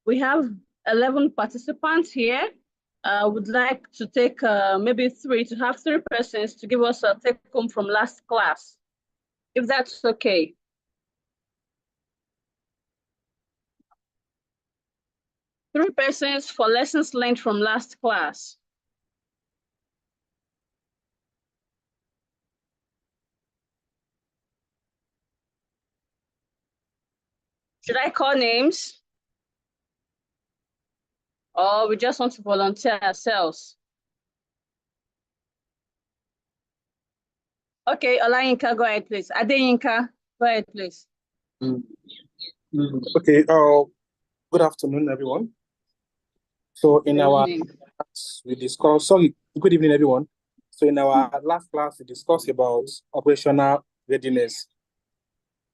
we have 11 participants here. Would like to take maybe to have 3 persons to give us a take home from last class, if that's okay. Three persons for lessons learned from last class. Should I call names? Or we just want to volunteer ourselves? Okay, Olayinka, go ahead, please. Adeyinka, go ahead, please. Okay, good afternoon, everyone. So in our class, we discussed, sorry, good evening, everyone. So in our last class, we discussed about operational readiness.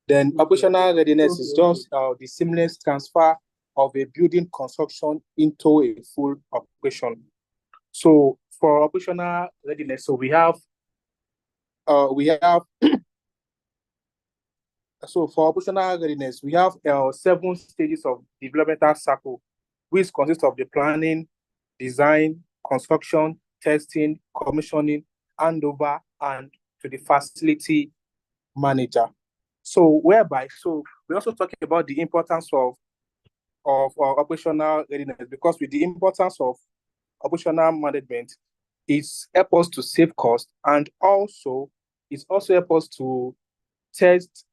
Then operational readiness is just the seamless transfer of a building construction into a full operation. So for operational readiness, so we have so for operational readiness, we have 7 stages of developmental cycle, which consists of the planning, design, construction, testing, commissioning, handover, and to the facility manager. So we also talking about the importance of operational readiness, because with the importance of operational management, it's help us to save cost, and also it's also help us to test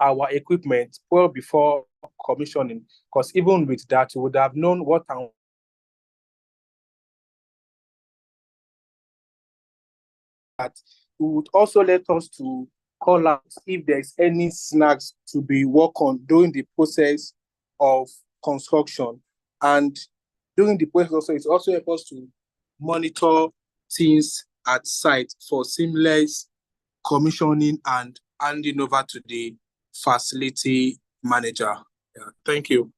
our equipment well before commissioning, because even with that, we would have known what and that would also let us to call out if there's any snags to be worked on during the process of construction. And during the process also, it also helps us to monitor things at site for seamless commissioning and handing over to the facility manager. Yeah, thank you.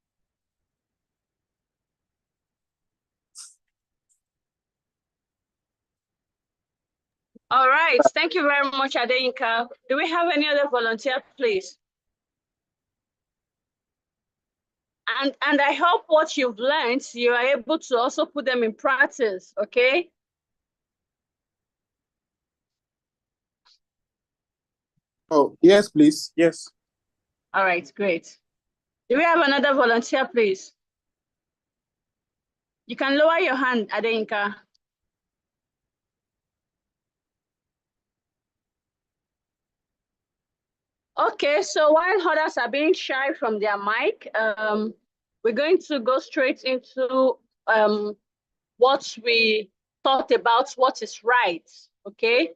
All right, thank you very much, Adeyinka. Do we have any other volunteer, please? And I hope what you've learned, you are able to also put them in practice, okay? Oh, yes, please. Yes. All right, great. Do we have another volunteer, please? You can lower your hand, Adeyinka. Okay, so while others are being shy from their mic, we're going to go straight into what we thought about what is right, okay?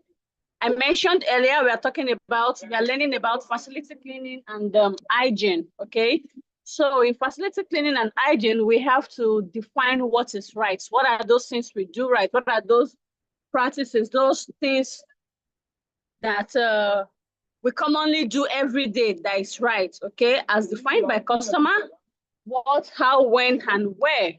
I mentioned earlier, we are learning about facility cleaning and hygiene, okay? So in facility cleaning and hygiene, we have to define what is right. What are those things we do right? What are those practices, those things that we commonly do every day that is right, okay? As defined by customer, what, how, when, and where.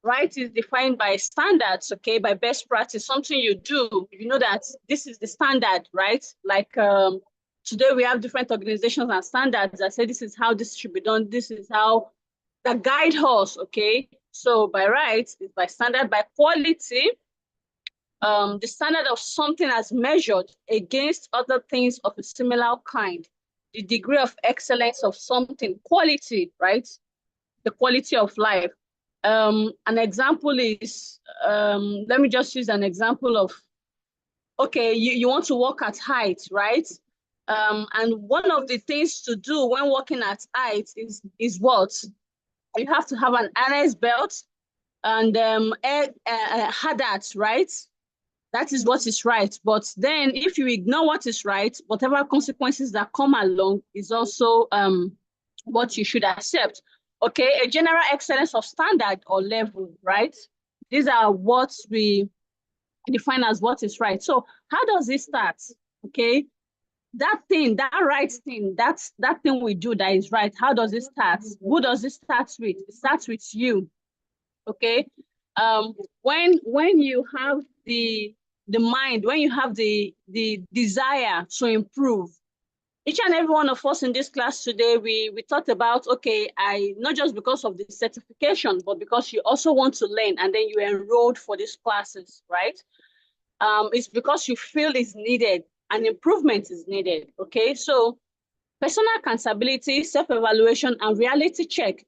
Right is defined by standards, okay, by best practice, something you do, you know that this is the standard, right? Like today we have different organizations and standards that say this is how this should be done, this is how that guide us, okay? So by right, it's by standard, by quality, the standard of something as measured against other things of a similar kind, the degree of excellence of something, quality, right? The quality of life. An example is, let me just use an example of, okay, you want to walk at height, right? And one of the things to do when walking at height is what? You have to have an harness belt and hadats, right? That is what is right. But then if you ignore what is right, whatever consequences that come along is also what you should accept. Okay, a general excellence of standard or level, right? These are what we define as what is right. So how does it start? Okay, that thing, that right thing, that thing we do that is right, how does it start? Who does it start with? It starts with you. Okay, when you have the mind, when you have the desire to improve, each and every one of us in this class today, we thought about, okay, not just because of the certification, but because you also want to learn and then you enrolled for these classes, right? It's because you feel it's needed and improvement is needed, okay? So personal accountability, self-evaluation, and reality check,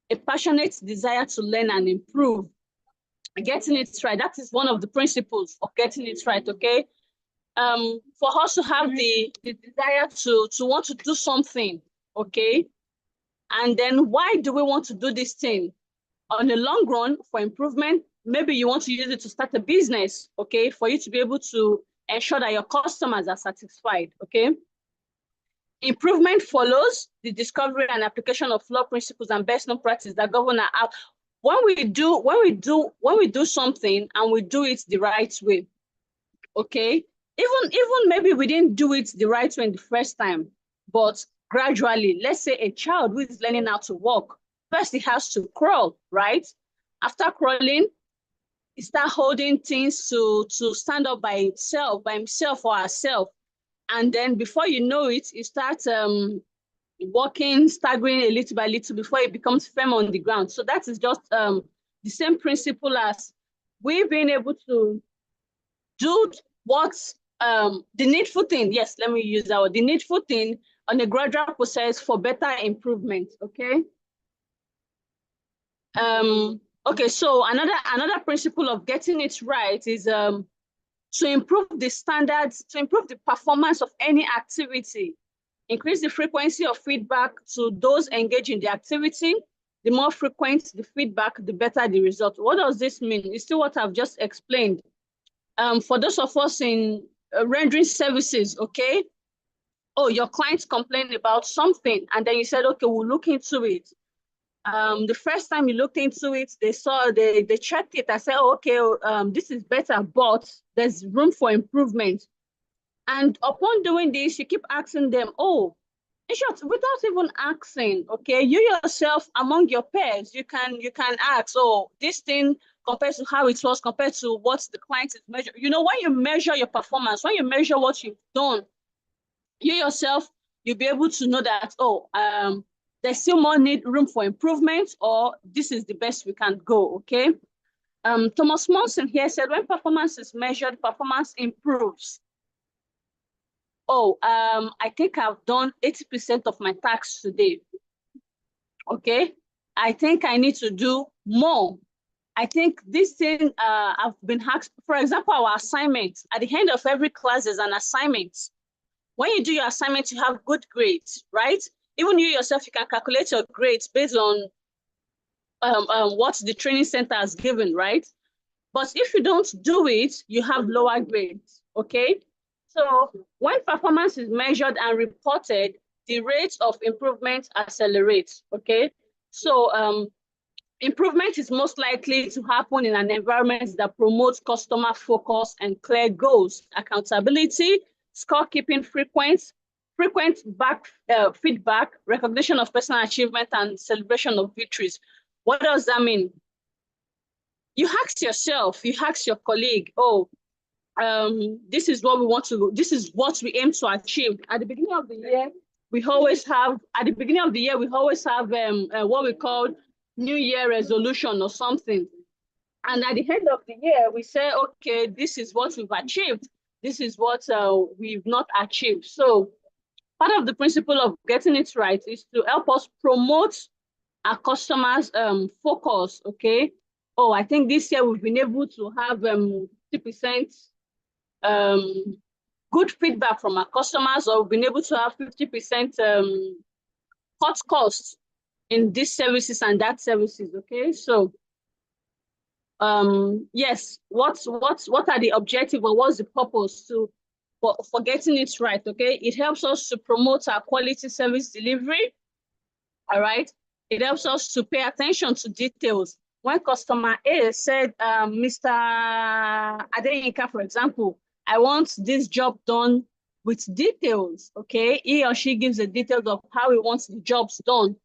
a passionate desire to learn and improve, getting it right. That is one of the principles of getting it right, okay? For us to have the desire to want to do something, okay? And then why do we want to do this thing? On the long run, for improvement, maybe you want to use it to start a business, okay? For you to be able to ensure that your customers are satisfied, okay? Improvement follows the discovery and application of law principles and best known practice that govern our. When we do something and we do it the right way, okay? Even maybe we didn't do it the right way in the first time, but gradually, let's say a child who is learning how to walk, first he has to crawl, right? After crawling, he start holding things to stand up by himself or herself. And then before you know it, he starts walking, staggering a little by little before it becomes firm on the ground. So that is just the same principle as we being able to do what the needful thing. Yes, let me use that word, the needful thing on a gradual process for better improvement. Okay. Okay, so another principle of getting it right is to improve the standards, to improve the performance of any activity, increase the frequency of feedback to those engaged in the activity. The more frequent the feedback, the better the result. What does this mean? It's still what I've just explained. For those of us in rendering services, okay? Oh, your clients complained about something, and then you said, okay, we'll look into it. The first time you looked into it, they checked it. I said, oh, okay, this is better, but there's room for improvement. And upon doing this, you keep asking them, oh, in short, without even asking, okay, you yourself among your peers, you can ask, oh, this thing compared to how it was, compared to what the client is measuring. You know, when you measure your performance, when you measure what you've done, you yourself, you'll be able to know that, oh, there's still more room for improvement, or this is the best we can go, okay? Thomas Monson here said, when performance is measured, performance improves. Oh, I think I've done 80% of my tasks today. Okay, I think I need to do more. I think this thing I've been asked, for example, our assignments. At the end of every class is an assignment. When you do your assignment, you have good grades, right? Even you yourself, you can calculate your grades based on what the training center has given, right? But if you don't do it, you have lower grades, okay? So when performance is measured and reported, the rate of improvement accelerates, okay? So improvement is most likely to happen in an environment that promotes customer focus and clear goals, accountability, scorekeeping frequent feedback, recognition of personal achievement, and celebration of victories. What does that mean? You ask yourself, you ask your colleague, oh, this is what we want to, this is what we aim to achieve. At the beginning of the year, we always have what we call New Year resolution or something. And at the end of the year, we say, okay, this is what we've achieved. This is what we've not achieved. So part of the principle of getting it right is to help us promote our customers' focus, okay? Oh, I think this year we've been able to have 50% good feedback from our customers, or we've been able to have 50% cut costs in these services and that services, okay? So yes, what are the objectives or what's the purpose for getting it right, okay? It helps us to promote our quality service delivery, all right? It helps us to pay attention to details. When customer A said, Mr. Adeyinka, for example, I want this job done with details, okay? He or she gives the details of how he wants the jobs done.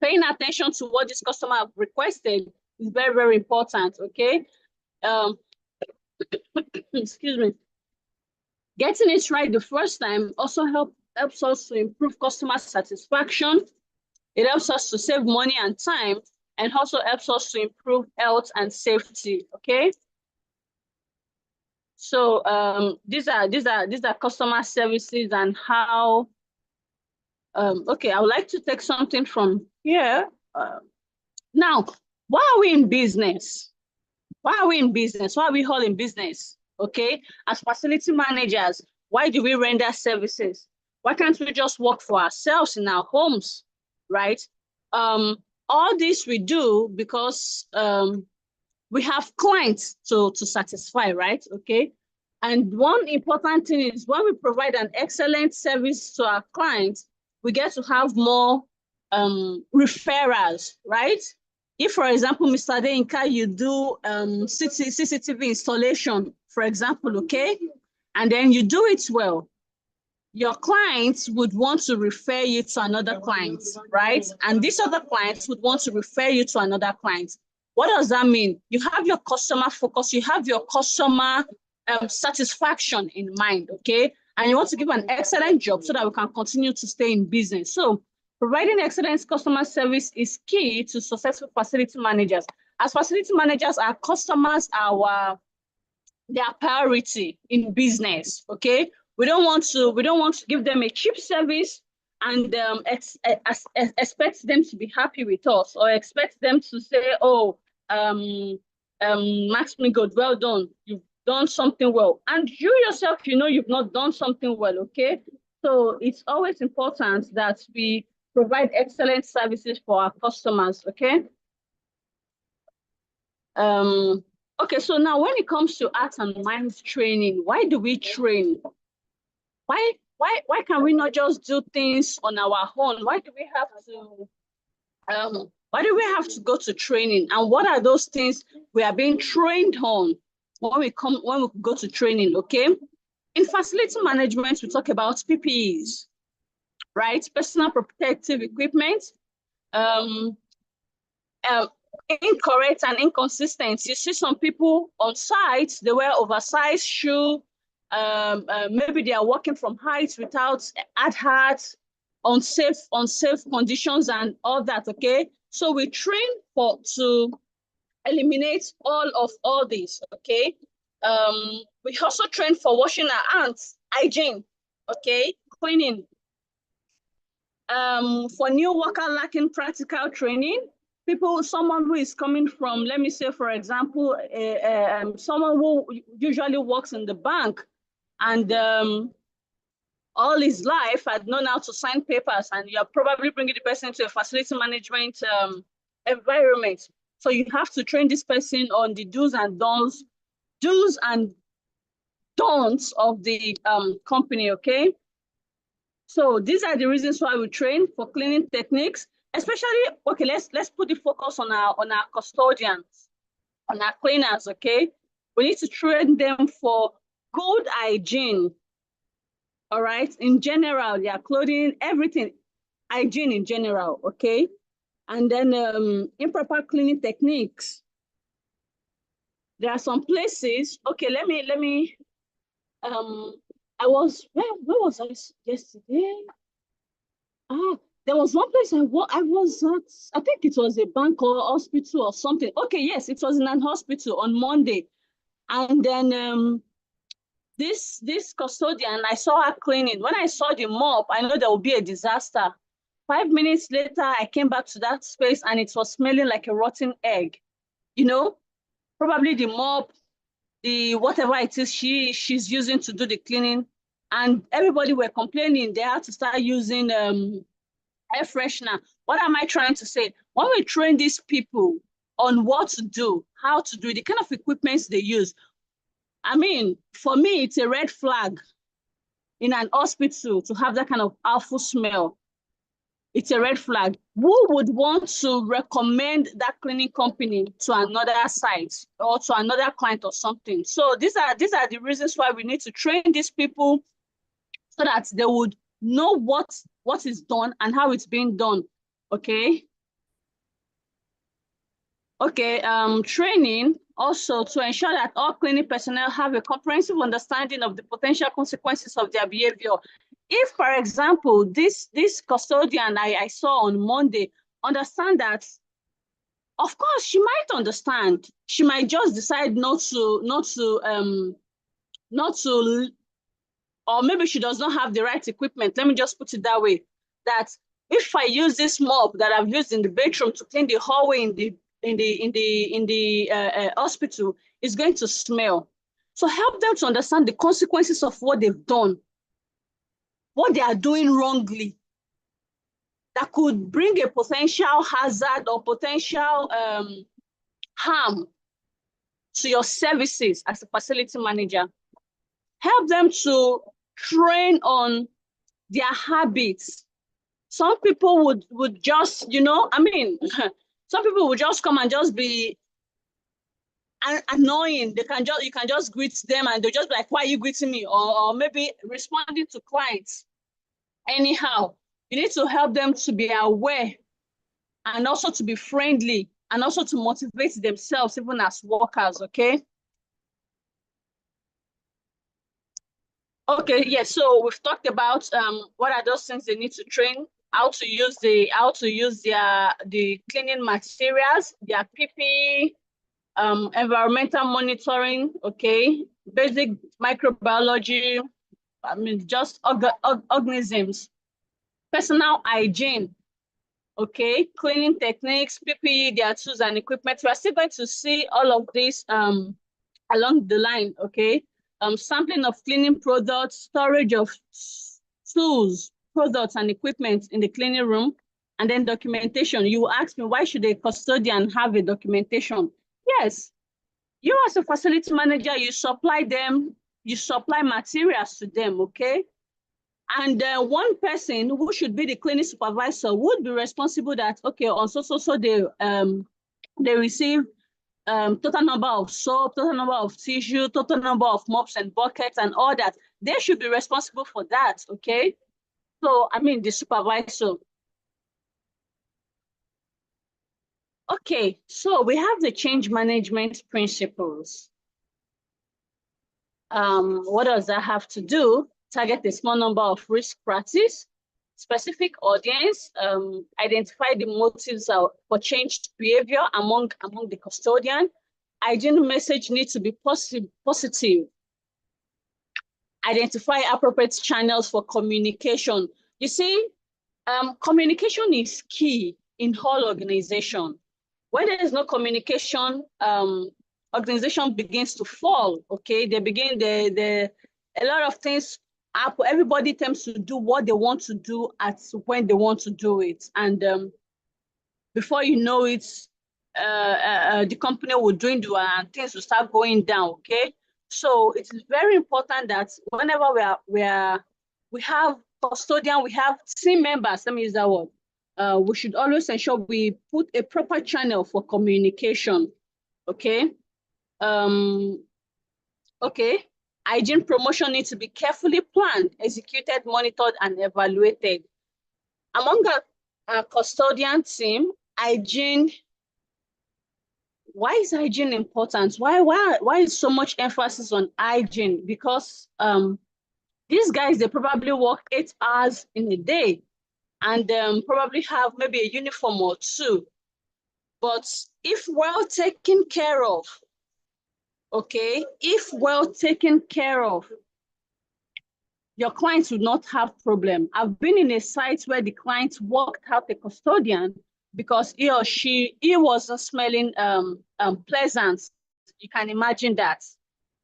Paying attention to what this customer have requested is very, very important, okay? Excuse me. Getting it right the first time also help helps us to improve customer satisfaction. It helps us to save money and time, and also helps us to improve health and safety. Okay. So these are customer services and how. Okay, I would like to take something from here. Now, why are we in business? Why are we in business? Why are we all in business? Okay, as facility managers, why do we render services? Why can't we just work for ourselves in our homes, right? All this we do because we have clients to satisfy, right? Okay. And one important thing is when we provide an excellent service to our clients, we get to have more referrals, right? If, for example, Mr. Deinka, you do CCTV installation, for example, okay, and then you do it well, your clients would want to refer you to another client, right? And this other clients would want to refer you to another client. What does that mean? You have your customer focus, you have your customer satisfaction in mind, okay? And you want to give an excellent job so that we can continue to stay in business. So providing excellent customer service is key to successful facility managers. As facility managers, our customers are their priority in business. Okay, we don't want to give them a cheap service and expect them to be happy with us, or expect them to say, oh, Max-Migold, well done, you've done something well, and you yourself, you know, you've not done something well. Okay, so it's always important that we provide excellent services for our customers. Okay. Okay, so now when it comes to Heart and Mind training, why do we train? Why can we not just do things on our own? Why do we have to go to training? And what are those things we are being trained on when we go to training? Okay. In facility management, we talk about PPEs, right? Personal protective equipment. Incorrect and inconsistent. You see some people on site, they wear oversized shoe. Maybe they are working from heights without hats, unsafe conditions and all that. Okay, so we train to eliminate all this. Okay, we also train for washing our hands, hygiene. Okay, cleaning. For new worker lacking practical training, someone who is coming from, let me say, for example, someone who usually works in the bank and all his life had known how to sign papers, and you're probably bringing the person to a facility management environment. So you have to train this person on the do's and don'ts of the company. Okay. So these are the reasons why we train for cleaning techniques, especially, okay, let's put the focus on our custodians, on our cleaners. Okay, we need to train them for good hygiene. All right, in general, their clothing, everything, hygiene in general. Okay, and then improper cleaning techniques. There are some places. Okay, let me. I was where was I yesterday? There was one place I was at. I think it was a bank or hospital or something. Okay, yes, it was in an hospital on Monday, and then this custodian, I saw her cleaning. When I saw the mop, I know there will be a disaster. 5 minutes later, I came back to that space and it was smelling like a rotten egg. You know, probably the mop, the whatever it is she's using to do the cleaning, and everybody were complaining. They had to start using air freshener. What am I trying to say? When we train these people on what to do, how to do it, the kind of equipments they use, I mean, for me, it's a red flag in an hospital to have that kind of awful smell. It's a red flag. Who would want to recommend that cleaning company to another site or to another client or something? So these are the reasons why we need to train these people so that they would know what is done and how it's being done. Okay. Okay, training also to ensure that all cleaning personnel have a comprehensive understanding of the potential consequences of their behavior. if, for example, this custodian I saw on Monday understand that, of course, she might understand. She might just decide not to, or maybe she does not have the right equipment. Let me just put it that way. That if I use this mop that I've used in the bedroom to clean the hallway in the hospital, it's going to smell. So help them to understand the consequences of what they've done, what they are doing wrongly, that could bring a potential hazard or potential harm to your services as a facility manager. Help them to train on their habits. Some people would just, I mean, some people would just come and just be annoying. You can just greet them and they'll just be like, why are you greeting me? Or maybe responding to clients. Anyhow, you need to help them to be aware and also to be friendly and also to motivate themselves even as workers, okay? Okay, yes, so we've talked about what are those things they need to train, how to use the cleaning materials, their PPE, environmental monitoring, okay, basic microbiology, I mean just organisms, personal hygiene, okay, cleaning techniques, PPE, their tools and equipment. We are still going to see all of this along the line, okay? Sampling of cleaning products, storage of tools, products, and equipment in the cleaning room, and then documentation. You ask me, why should a custodian have a documentation? Yes, you as a facility manager, you supply materials to them, okay? And one person who should be the cleaning supervisor would be responsible that, okay, on so they receive total number of soap, total number of tissue, total number of mops and buckets and all that. They should be responsible for that, okay? So, I mean, the supervisor. Okay, so we have the change management principles. What does that have to do? Target a small number of risk practice, specific audience, identify the motives for changed behavior among the custodian. Hygiene message needs to be positive. Identify appropriate channels for communication. You see, communication is key in whole organization. When there is no communication, organization begins to fall, okay? A lot of things happen. Everybody tends to do what they want to do at when they want to do it. And before you know it, the company will dwindle and things will start going down, okay? So it is very important that whenever we have custodian, we have team members, let me use that word, we should always ensure we put a proper channel for communication, okay? Okay, hygiene promotion needs to be carefully planned, executed, monitored, and evaluated. Among our custodian team, hygiene, why is hygiene important? Why is so much emphasis on hygiene? Because these guys, they probably work 8 hours in a day and probably have maybe a uniform or two. But if well taken care of, okay, if well taken care of, your clients would not have problem. I've been in a site where the client worked out a custodian because he wasn't smelling pleasant. You can imagine that.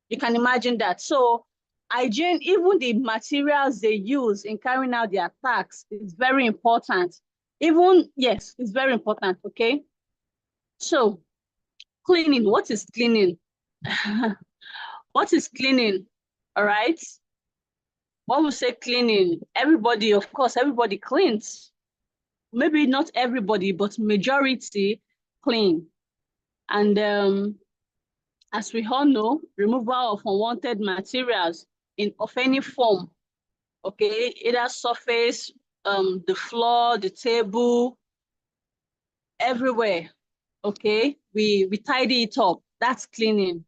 You can imagine that. So hygiene, even the materials they use in carrying out their tasks is very important. Yes, it's very important, okay? So cleaning, what is cleaning? What is cleaning, all right? When we say cleaning, everybody, of course, everybody cleans. Maybe not everybody, but majority clean. And as we all know, removal of unwanted materials of any form, okay, either surface, the floor, the table, everywhere, okay, we tidy it up. That's cleaning.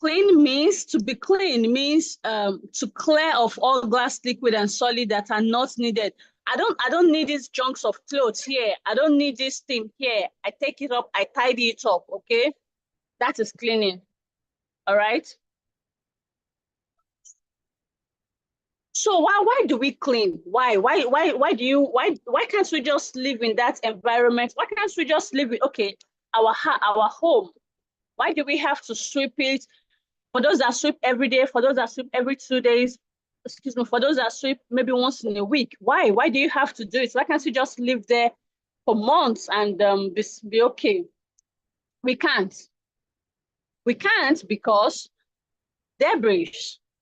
Clean means to be clean means to clear of all glass, liquid, and solid that are not needed. I don't need these chunks of clothes here. I don't need this thing here. I take it up, I tidy it up, okay? That is cleaning. All right. So why do we clean? Why can't we just live in that environment? Why can't we just live in our home? Why do we have to sweep it? For those that sweep every day, for those that sweep every 2 days, excuse me, for those that sweep maybe once in a week, why? Why do you have to do it? Why can't you just live there for months and be okay? We can't. We can't because debris,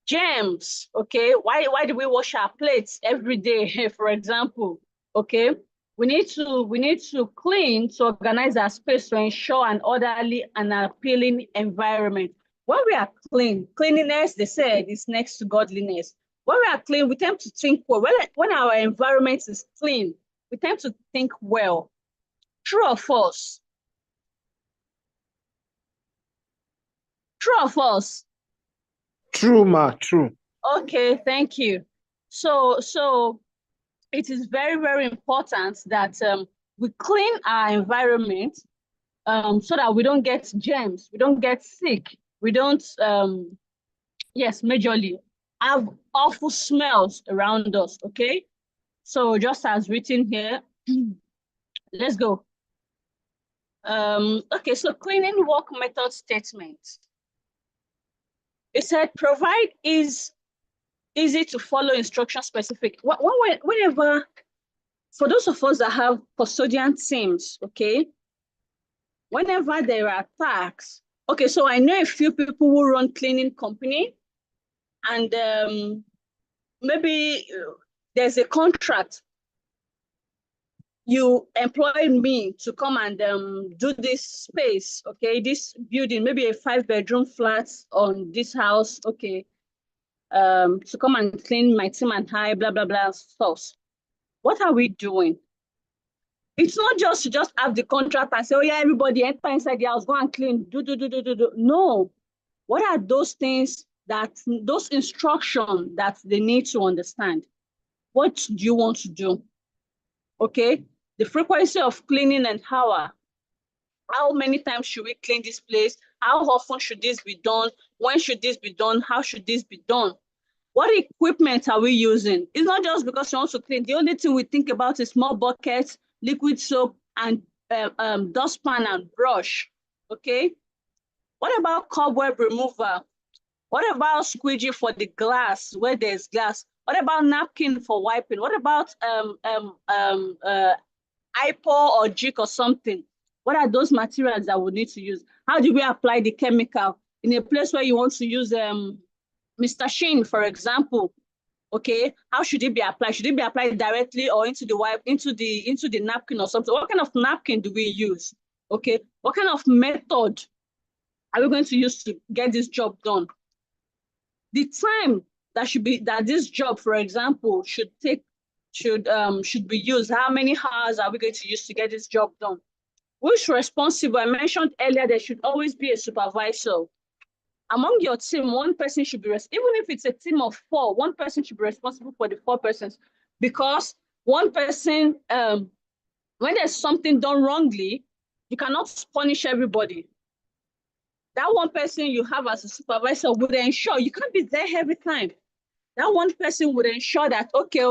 germs, okay? Why do we wash our plates every day, for example? Okay. We need to clean to organize our space to ensure an orderly and appealing environment. When we are clean, cleanliness, they said, is next to godliness. When we are clean, we tend to think well. When our environment is clean, we tend to think well. True or false? True or false? True, ma, true. Okay, thank you. So it is very, very important that we clean our environment so that we don't get germs, we don't get sick, we don't, yes, majorly have awful smells around us, okay? So just as written here, let's go. Okay, so cleaning work method statement. It said provide is easy to follow instruction specific. Whenever, for those of us that have custodian teams, okay, whenever there are tasks, okay, so I know a few people who run cleaning company, and maybe there's a contract. You employ me to come and do this space, okay, this building, maybe a 5-bedroom flat on this house, okay, to come and clean my team and high, blah, blah, blah, stuff. What are we doing? It's not just to just have the contract and say, oh yeah, everybody enter inside the house, go and clean, do. No. What are those things those instructions that they need to understand? What do you want to do? Okay. The frequency of cleaning and hour. How many times should we clean this place? How often should this be done? When should this be done? How should this be done? What equipment are we using? It's not just because you want to clean. The only thing we think about is small buckets, liquid soap, and dustpan and brush. Okay. What about cobweb removal? What about squeegee for the glass where there's glass? What about napkin for wiping? What about IPO or jig or something? What are those materials that we need to use? How do we apply the chemical in a place where you want to use Mr. Sheen, for example? Okay, how should it be applied? Should it be applied directly or into the wipe, into the napkin or something? What kind of napkin do we use? Okay, what kind of method are we going to use to get this job done? The time that this job, for example, should be used. How many hours are we going to use to get this job done? Who's responsible? I mentioned earlier there should always be a supervisor. Among your team, one person should be even if it's a team of 4, one person should be responsible for the 4 persons, because one person, when there's something done wrongly, you cannot punish everybody. That one person you have as a supervisor would ensure you can't be there every time. That one person would ensure that, okay,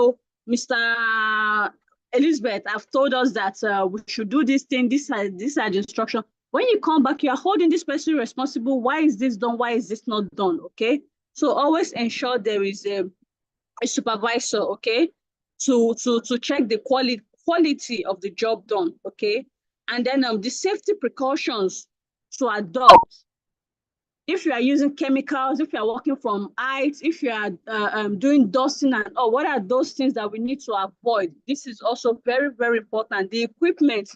Mr. Elizabeth, I've told us that we should do this thing, this are the instruction. When you come back, you are holding this person responsible. Why is this done? Why is this not done? Okay. So always ensure there is a supervisor, okay, to check the quality of the job done, okay. And then the safety precautions to adopt. If you are using chemicals, if you are working from heights, if you are doing dusting and what are those things that we need to avoid? This is also very, very important. The equipment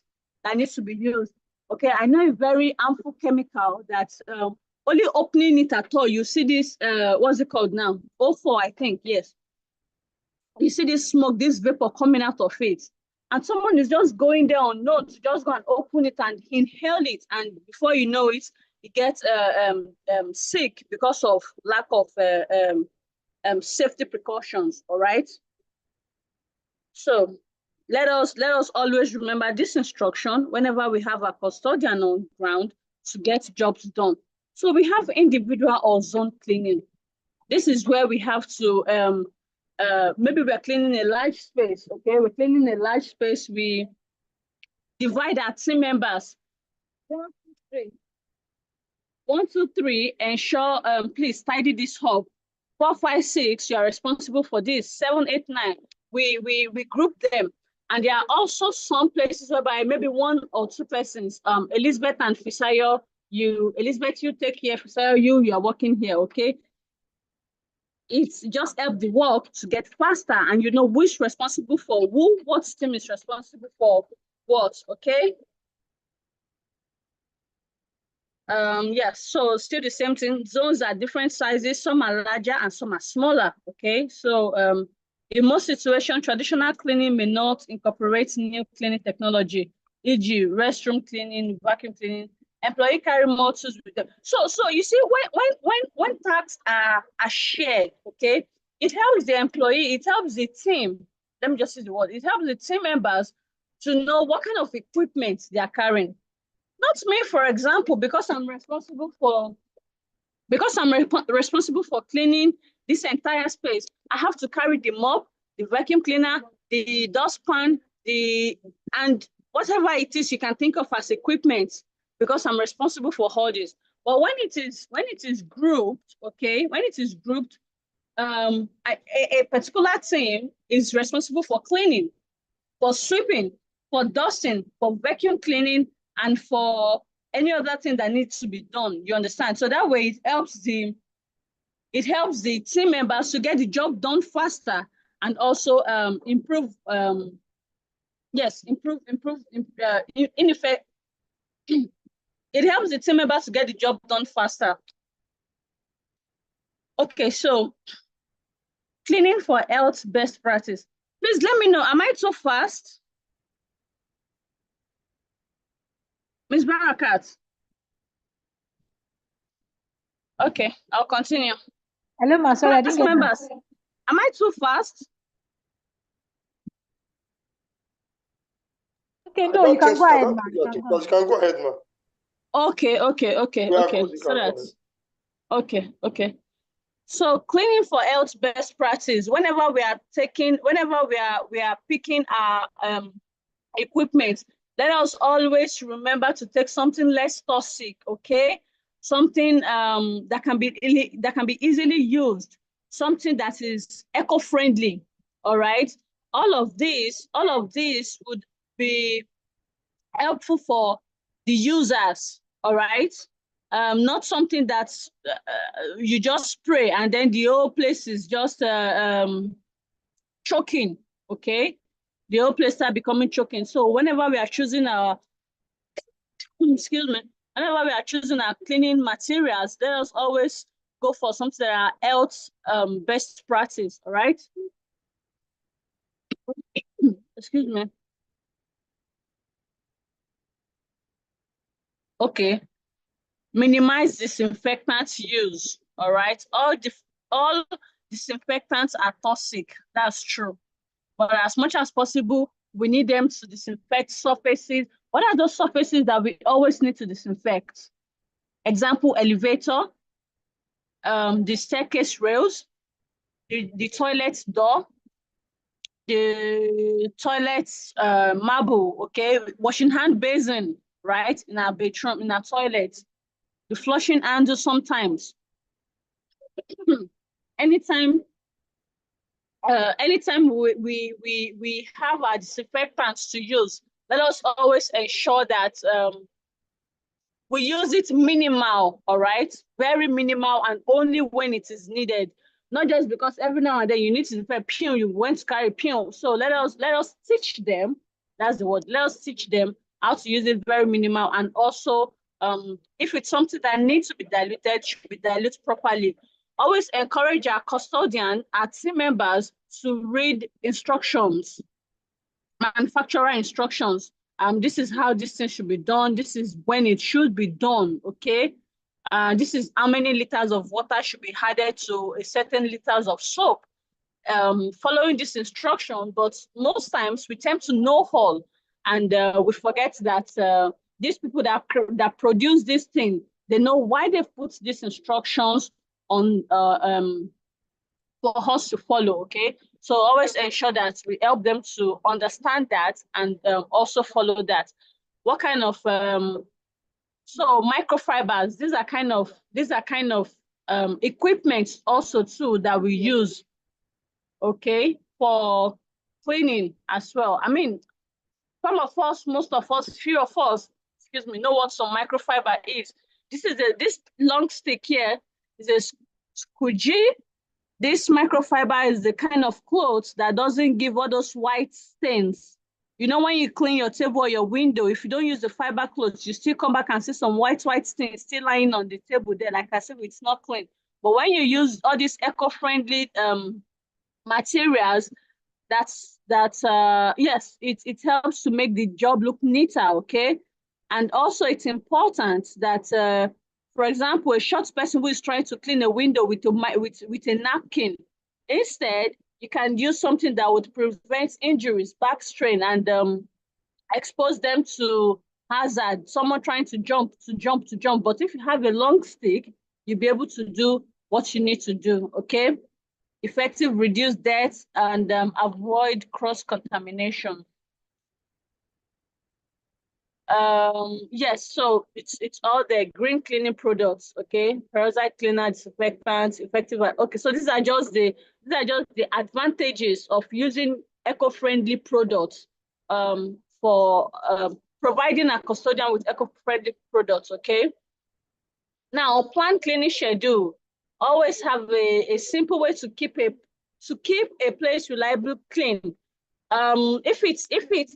that needs to be used. Okay, I know a very harmful chemical that's only opening it at all. You see this, what's it called now? O4, I think, yes. You see this smoke, this vapor coming out of it. And someone is just going there unknown to just go and open it and inhale it. And before you know it, get sick because of lack of safety precautions. All right. So let us always remember this instruction whenever we have a custodian on ground to get jobs done. So we have individual or zone cleaning. This is where we have to maybe we're cleaning a large space. Okay, we're cleaning a large space. We divide our team members. 1, 2, 3. 1, 2, 3. Ensure please tidy this up. 4, 5, 6. You are responsible for this. 7, 8, 9. We group them. And there are also some places whereby maybe 1 or 2 persons, Elizabeth and Fisayo, Elizabeth, you take here, Fisayo, you are working here, okay? It's just help the work to get faster, and you know which responsible for who, what team is responsible for what, okay? Yes, so still the same thing. Zones are different sizes, some are larger and some are smaller, okay? So in most situations, traditional cleaning may not incorporate new cleaning technology, e.g. restroom cleaning, vacuum cleaning. Employee carry more tools with them. So you see, when tasks are shared, okay, it helps the employee, it helps the team. Let me just use the word. It helps the team members to know what kind of equipment they are carrying. Not me, for example, because I'm responsible for cleaning this entire space. I have to carry the mop, the vacuum cleaner, the dustpan, and whatever it is you can think of as equipment, because I'm responsible for all this. But when it is grouped, okay, when it is grouped, a particular team is responsible for cleaning, for sweeping, for dusting, for vacuum cleaning, and for any other thing that needs to be done. You understand? So that way it helps the team members to get the job done faster, and also improve in effect, it helps the team members to get the job done faster. Okay, so cleaning for health best practice. Please let me know, am I too fast? Ms. Barakat. Okay, I'll continue. Hello, ma. Sorry, I didn't get members, am I too fast? Okay, no, you can go ahead, ma. You can go ahead, ma. Okay. Okay. So cleaning for health best practice. Whenever we are picking our equipment, let us always remember to take something less toxic, okay? Something that can be easily used, something that is eco-friendly. All right. All of these would be helpful for the users. All right. Not something that's you just spray and then the whole place is just choking. Okay, the whole place start becoming choking. So whenever we are choosing our whenever we are choosing our cleaning materials, let us always go for something that are health best practice. All right. Excuse me. Okay. Minimize disinfectant use. All right. All disinfectants are toxic. That's true. But as much as possible, we need them to disinfect surfaces. What are those surfaces that we always need to disinfect? Example, elevator, the staircase rails, the toilet door, the toilet marble, okay, washing hand basin, right, in our bedroom, in our toilet, the flushing handle sometimes. Anytime we have our disinfectants to use, let us always ensure that we use it minimal, all right? Very minimal, and only when it is needed. Not just because every now and then you need to disinfect, pew, you went to carry pew. So let us teach them, that's the word, let us teach them how to use it very minimal. And also, if it's something that needs to be diluted, should be diluted properly. Always encourage our custodian, our team members to read instructions, manufacturer instructions. This is how this thing should be done. This is when it should be done, okay? This is how many liters of water should be added to a certain liters of soap. Following this instruction, but most times we tend to know all, and we forget that these people that produce this thing, they know why they put these instructions on for us to follow. Okay, so always ensure that we help them to understand that and also follow that. What kind of so microfibers? These are kind of equipment also too that we use, okay, for cleaning as well. I mean, some of us, most of us, few of us, excuse me, know what some microfiber is. This long stick here is a squeegee. This microfiber is the kind of clothes that doesn't give all those white stains. You know, when you clean your table or your window, if you don't use the fiber clothes, you still come back and see some white stains still lying on the table there. Like I said, it's not clean. But when you use all these eco-friendly materials, yes, it helps to make the job look neater, okay? And also it's important that for example, a short person who is trying to clean a window with a napkin, instead you can use something that would prevent injuries, back strain, and expose them to hazard, someone trying to jump. But if you have a long stick, you'll be able to do what you need to do, okay? Effective reduce deaths and avoid cross-contamination. Yes, so it's all the green cleaning products, okay? Parasite cleaner, disinfectants, effective. Okay, so these are just the advantages of using eco-friendly products for providing a custodian with eco-friendly products, okay? Now, plan cleaning schedule. Always have a simple way to keep a place reliably clean. If it's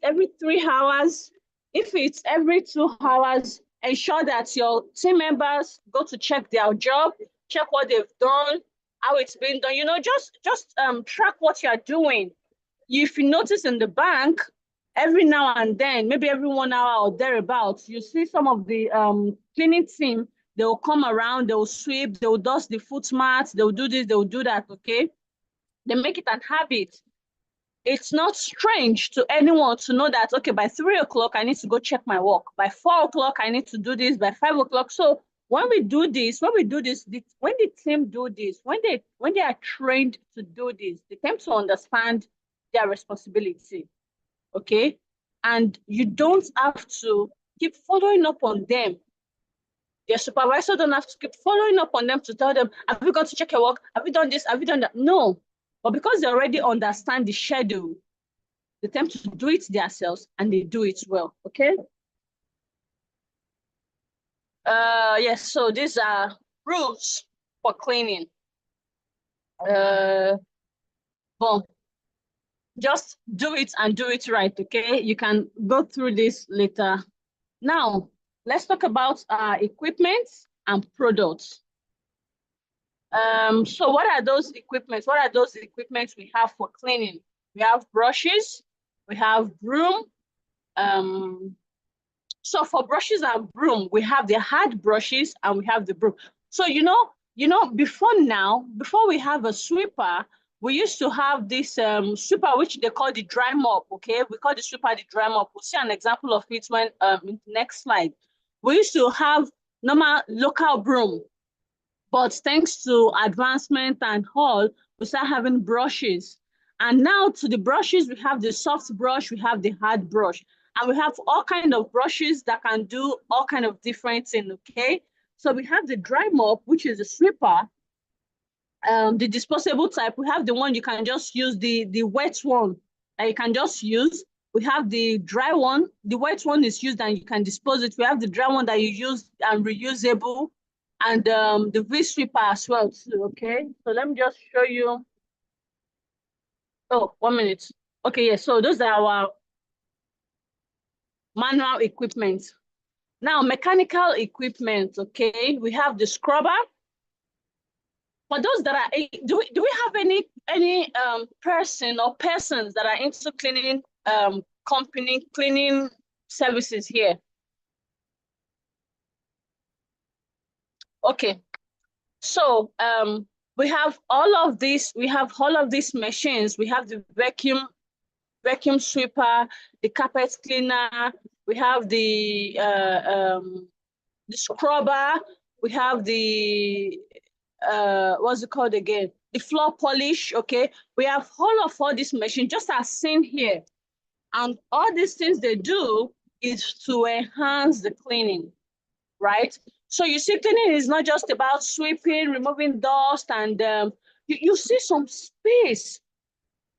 every 3 hours, if it's every 2 hours, ensure that your team members go to check their job, check what they've done, how it's been done. You know, just track what you're doing. If you notice in the bank, every now and then, maybe every 1 hour or thereabouts, you see some of the cleaning team. They will come around, they will sweep, they will dust the foot mats, they will do this, they will do that, okay? They make it an habit. It's not strange to anyone to know that, okay, by 3 o'clock, I need to go check my work. By 4 o'clock, I need to do this. By 5 o'clock. So when we do this, when the team do this, when they are trained to do this, they tend to understand their responsibility, okay? And you don't have to keep following up on them. Their supervisor don't have to keep following up on them to tell them, have you gone to check your work? Have you done this? Have you done that? No. But because they already understand the schedule, they tend to do it themselves and they do it well, okay? Yes, so these are rules for cleaning. Well, just do it and do it right, okay? You can go through this later. Now, let's talk about equipment and products. So what are those equipments? What are those equipments we have for cleaning? We have brushes, we have broom. So for brushes and broom, we have the hard brushes and we have the broom. So before we have a sweeper, we used to have this sweeper which they call the dry mop. Okay, we call the sweeper the dry mop. We'll see an example of it when in the next slide. We used to have normal local broom. But thanks to advancement and all, we start having brushes. And now to the brushes, we have the soft brush, we have the hard brush. And we have all kinds of brushes that can do all kinds of different things, okay? So we have the dry mop, which is a sweeper. The disposable type, we have the one you can just use, the wet one that you can just use. We have the dry one. The wet one is used and you can dispose it. We have the dry one that you use and reusable, and the V-sweeper as well too, okay? So let me just show you. Oh, 1 minute. Okay, yeah, so those are our manual equipment. Now, mechanical equipment, okay? We have the scrubber. For those that are, do we have any person or persons that are into cleaning cleaning services here? Okay. So we have all of these machines. We have the vacuum sweeper, the carpet cleaner, we have the scrubber, we have the what's it called again? The floor polish, okay? We have all these machines just as seen here. And all these things they do is to enhance the cleaning, right? So you see, cleaning is not just about sweeping, removing dust, and you see some space,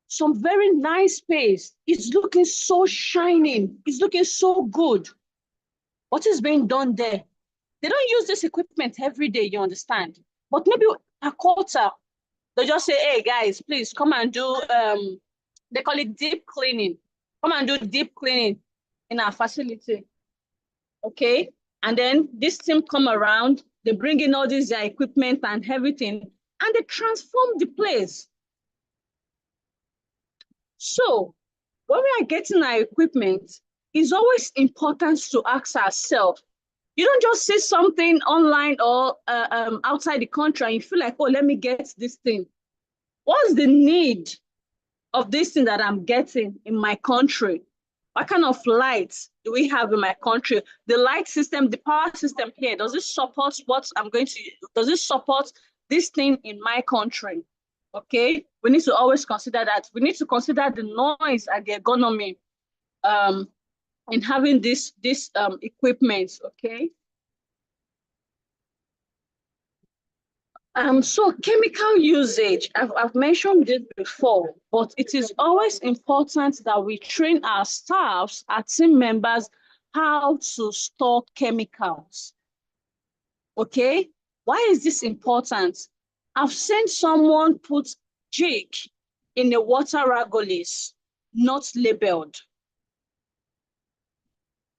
some very nice space. It's looking so shining. It's looking so good. What is being done there? They don't use this equipment every day, you understand? But maybe a quarter, they just say, hey guys, please come and do, they call it deep cleaning. Come and do deep cleaning in our facility, okay? And then this team come around, they bring in all this equipment and everything, and they transform the place. So when we are getting our equipment, it's always important to ask ourselves, you don't just see something online or outside the country and you feel like, oh, let me get this thing. What's the need of this thing that I'm getting in my country? What kind of lights do we have in my country? The light system, the power system here, does it support what I'm going to use? Does it support this thing in my country? Okay, we need to always consider that. We need to consider the noise and the ergonomy in having this equipment, okay? So chemical usage, I've mentioned it before, but it is always important that we train our staffs, our team members, how to store chemicals. Okay, why is this important? I've seen someone put jig in a water ragolis, not labeled.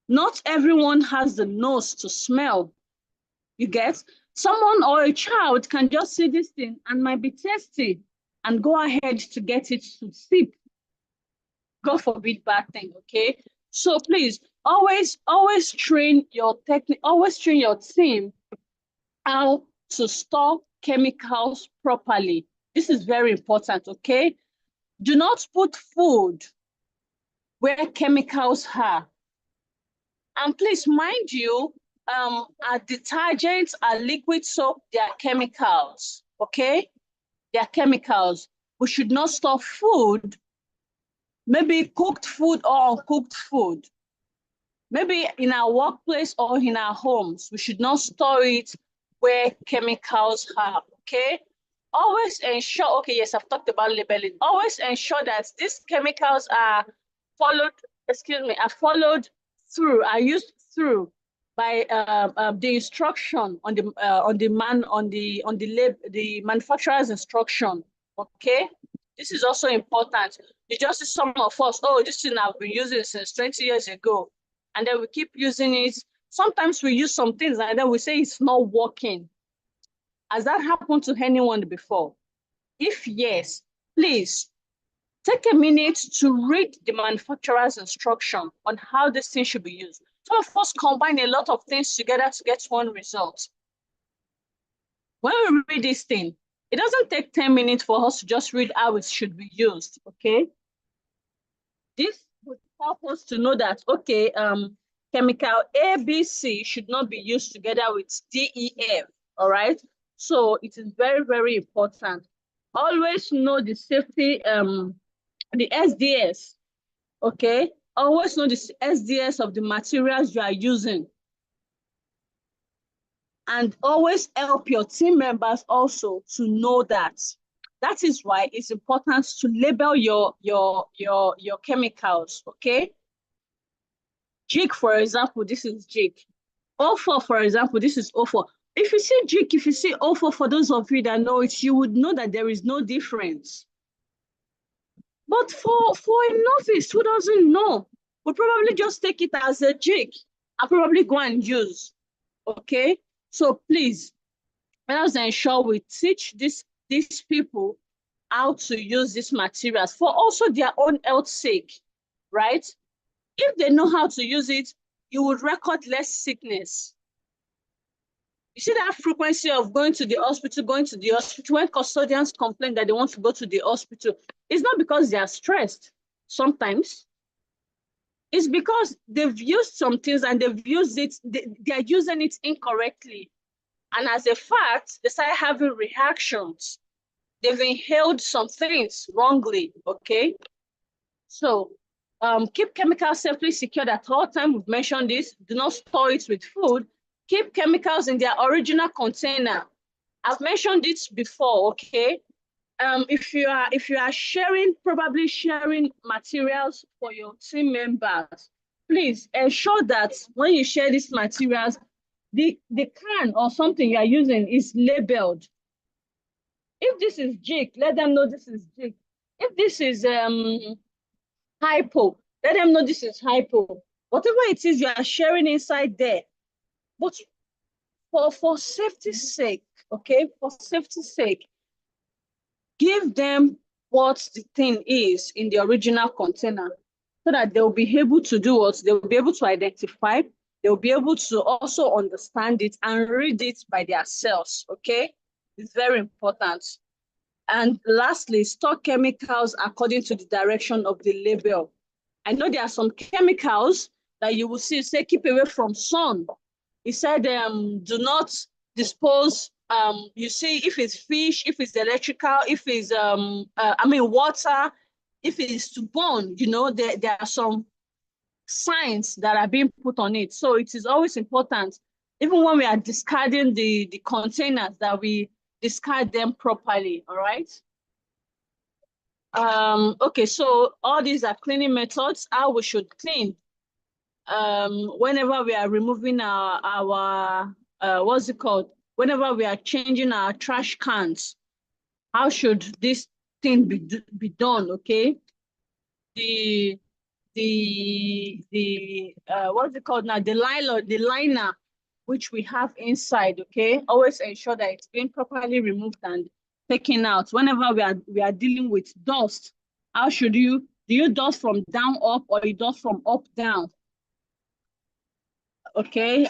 Not everyone has the nose to smell. You get? Someone or a child can just see this thing and might be thirsty and go ahead to get it to sip. God forbid bad thing, okay? So please, always train your team how to store chemicals properly. This is very important, okay? Do not put food where chemicals are. And please, mind you, our detergents, our liquid soap, they are chemicals, okay? They are chemicals. We should not store food, maybe cooked food or uncooked food. Maybe in our workplace or in our homes, we should not store it where chemicals are, okay? Always ensure, okay, yes, I've talked about labeling. Always ensure that these chemicals are followed through, are used through by the instruction on the manufacturer's instruction. Okay, this is also important. You just see some of us, oh, this thing I've been using since 20 years ago, and then we keep using it. Sometimes we use some things and then we say it's not working. Has that happened to anyone before? If yes, please take a minute to read the manufacturer's instruction on how this thing should be used. Some of us combine a lot of things together to get one result. When we read this thing, it doesn't take 10 minutes for us to just read how it should be used, okay? This would help us to know that, okay, chemical A, B, C should not be used together with D, E, F, all right? So it is very, very important. Always know the safety, the SDS, okay? Always know the SDS of the materials you are using. And always help your team members also to know that. That is why it's important to label your chemicals, okay? Jig, for example, this is jig. O4, for example, this is O4. If you see jig, if you see O4, for those of you that know it, you would know that there is no difference. But for a novice who doesn't know, we'll probably just take it as a jig and probably go and use, okay? So please, let us ensure we teach these people how to use these materials for also their own health sake, right? If they know how to use it, you would record less sickness. You see that frequency of going to the hospital, when custodians complain that they want to go to the hospital, it's not because they are stressed. Sometimes it's because they've used some things and they've used it, they are using it incorrectly. And as a fact, they start having reactions. They've inhaled some things wrongly, okay? So keep chemicals safely secured at all times. We've mentioned this. Do not store it with food. Keep chemicals in their original container. I've mentioned this before, okay? If you are probably sharing materials for your team members, please ensure that when you share these materials, the can or something you are using is labeled. If this is jig, let them know this is jig. If this is hypo, let them know this is hypo. Whatever it is you are sharing inside there. But for safety's sake, okay, for safety's sake, give them what the thing is in the original container so that they'll be able to do what? They'll be able to identify, they'll be able to also understand it and read it by themselves, okay? It's very important. And lastly, store chemicals according to the direction of the label. I know there are some chemicals that you will see, say, keep away from sun. It said, do not dispose, you see, if it's fish, if it's electrical, if it's, water, if it's to burn, you know, there are some signs that are being put on it. So it is always important, even when we are discarding the containers, that we discard them properly, all right? Okay, so all these are cleaning methods, how we should clean. Whenever we are removing our what's it called? Whenever we are changing our trash cans, how should this thing be done? Okay, the what's it called now? The liner which we have inside. Okay, always ensure that it's being properly removed and taken out. Whenever we are dealing with dust, how should do you dust from down up or you dust from up down? Okay,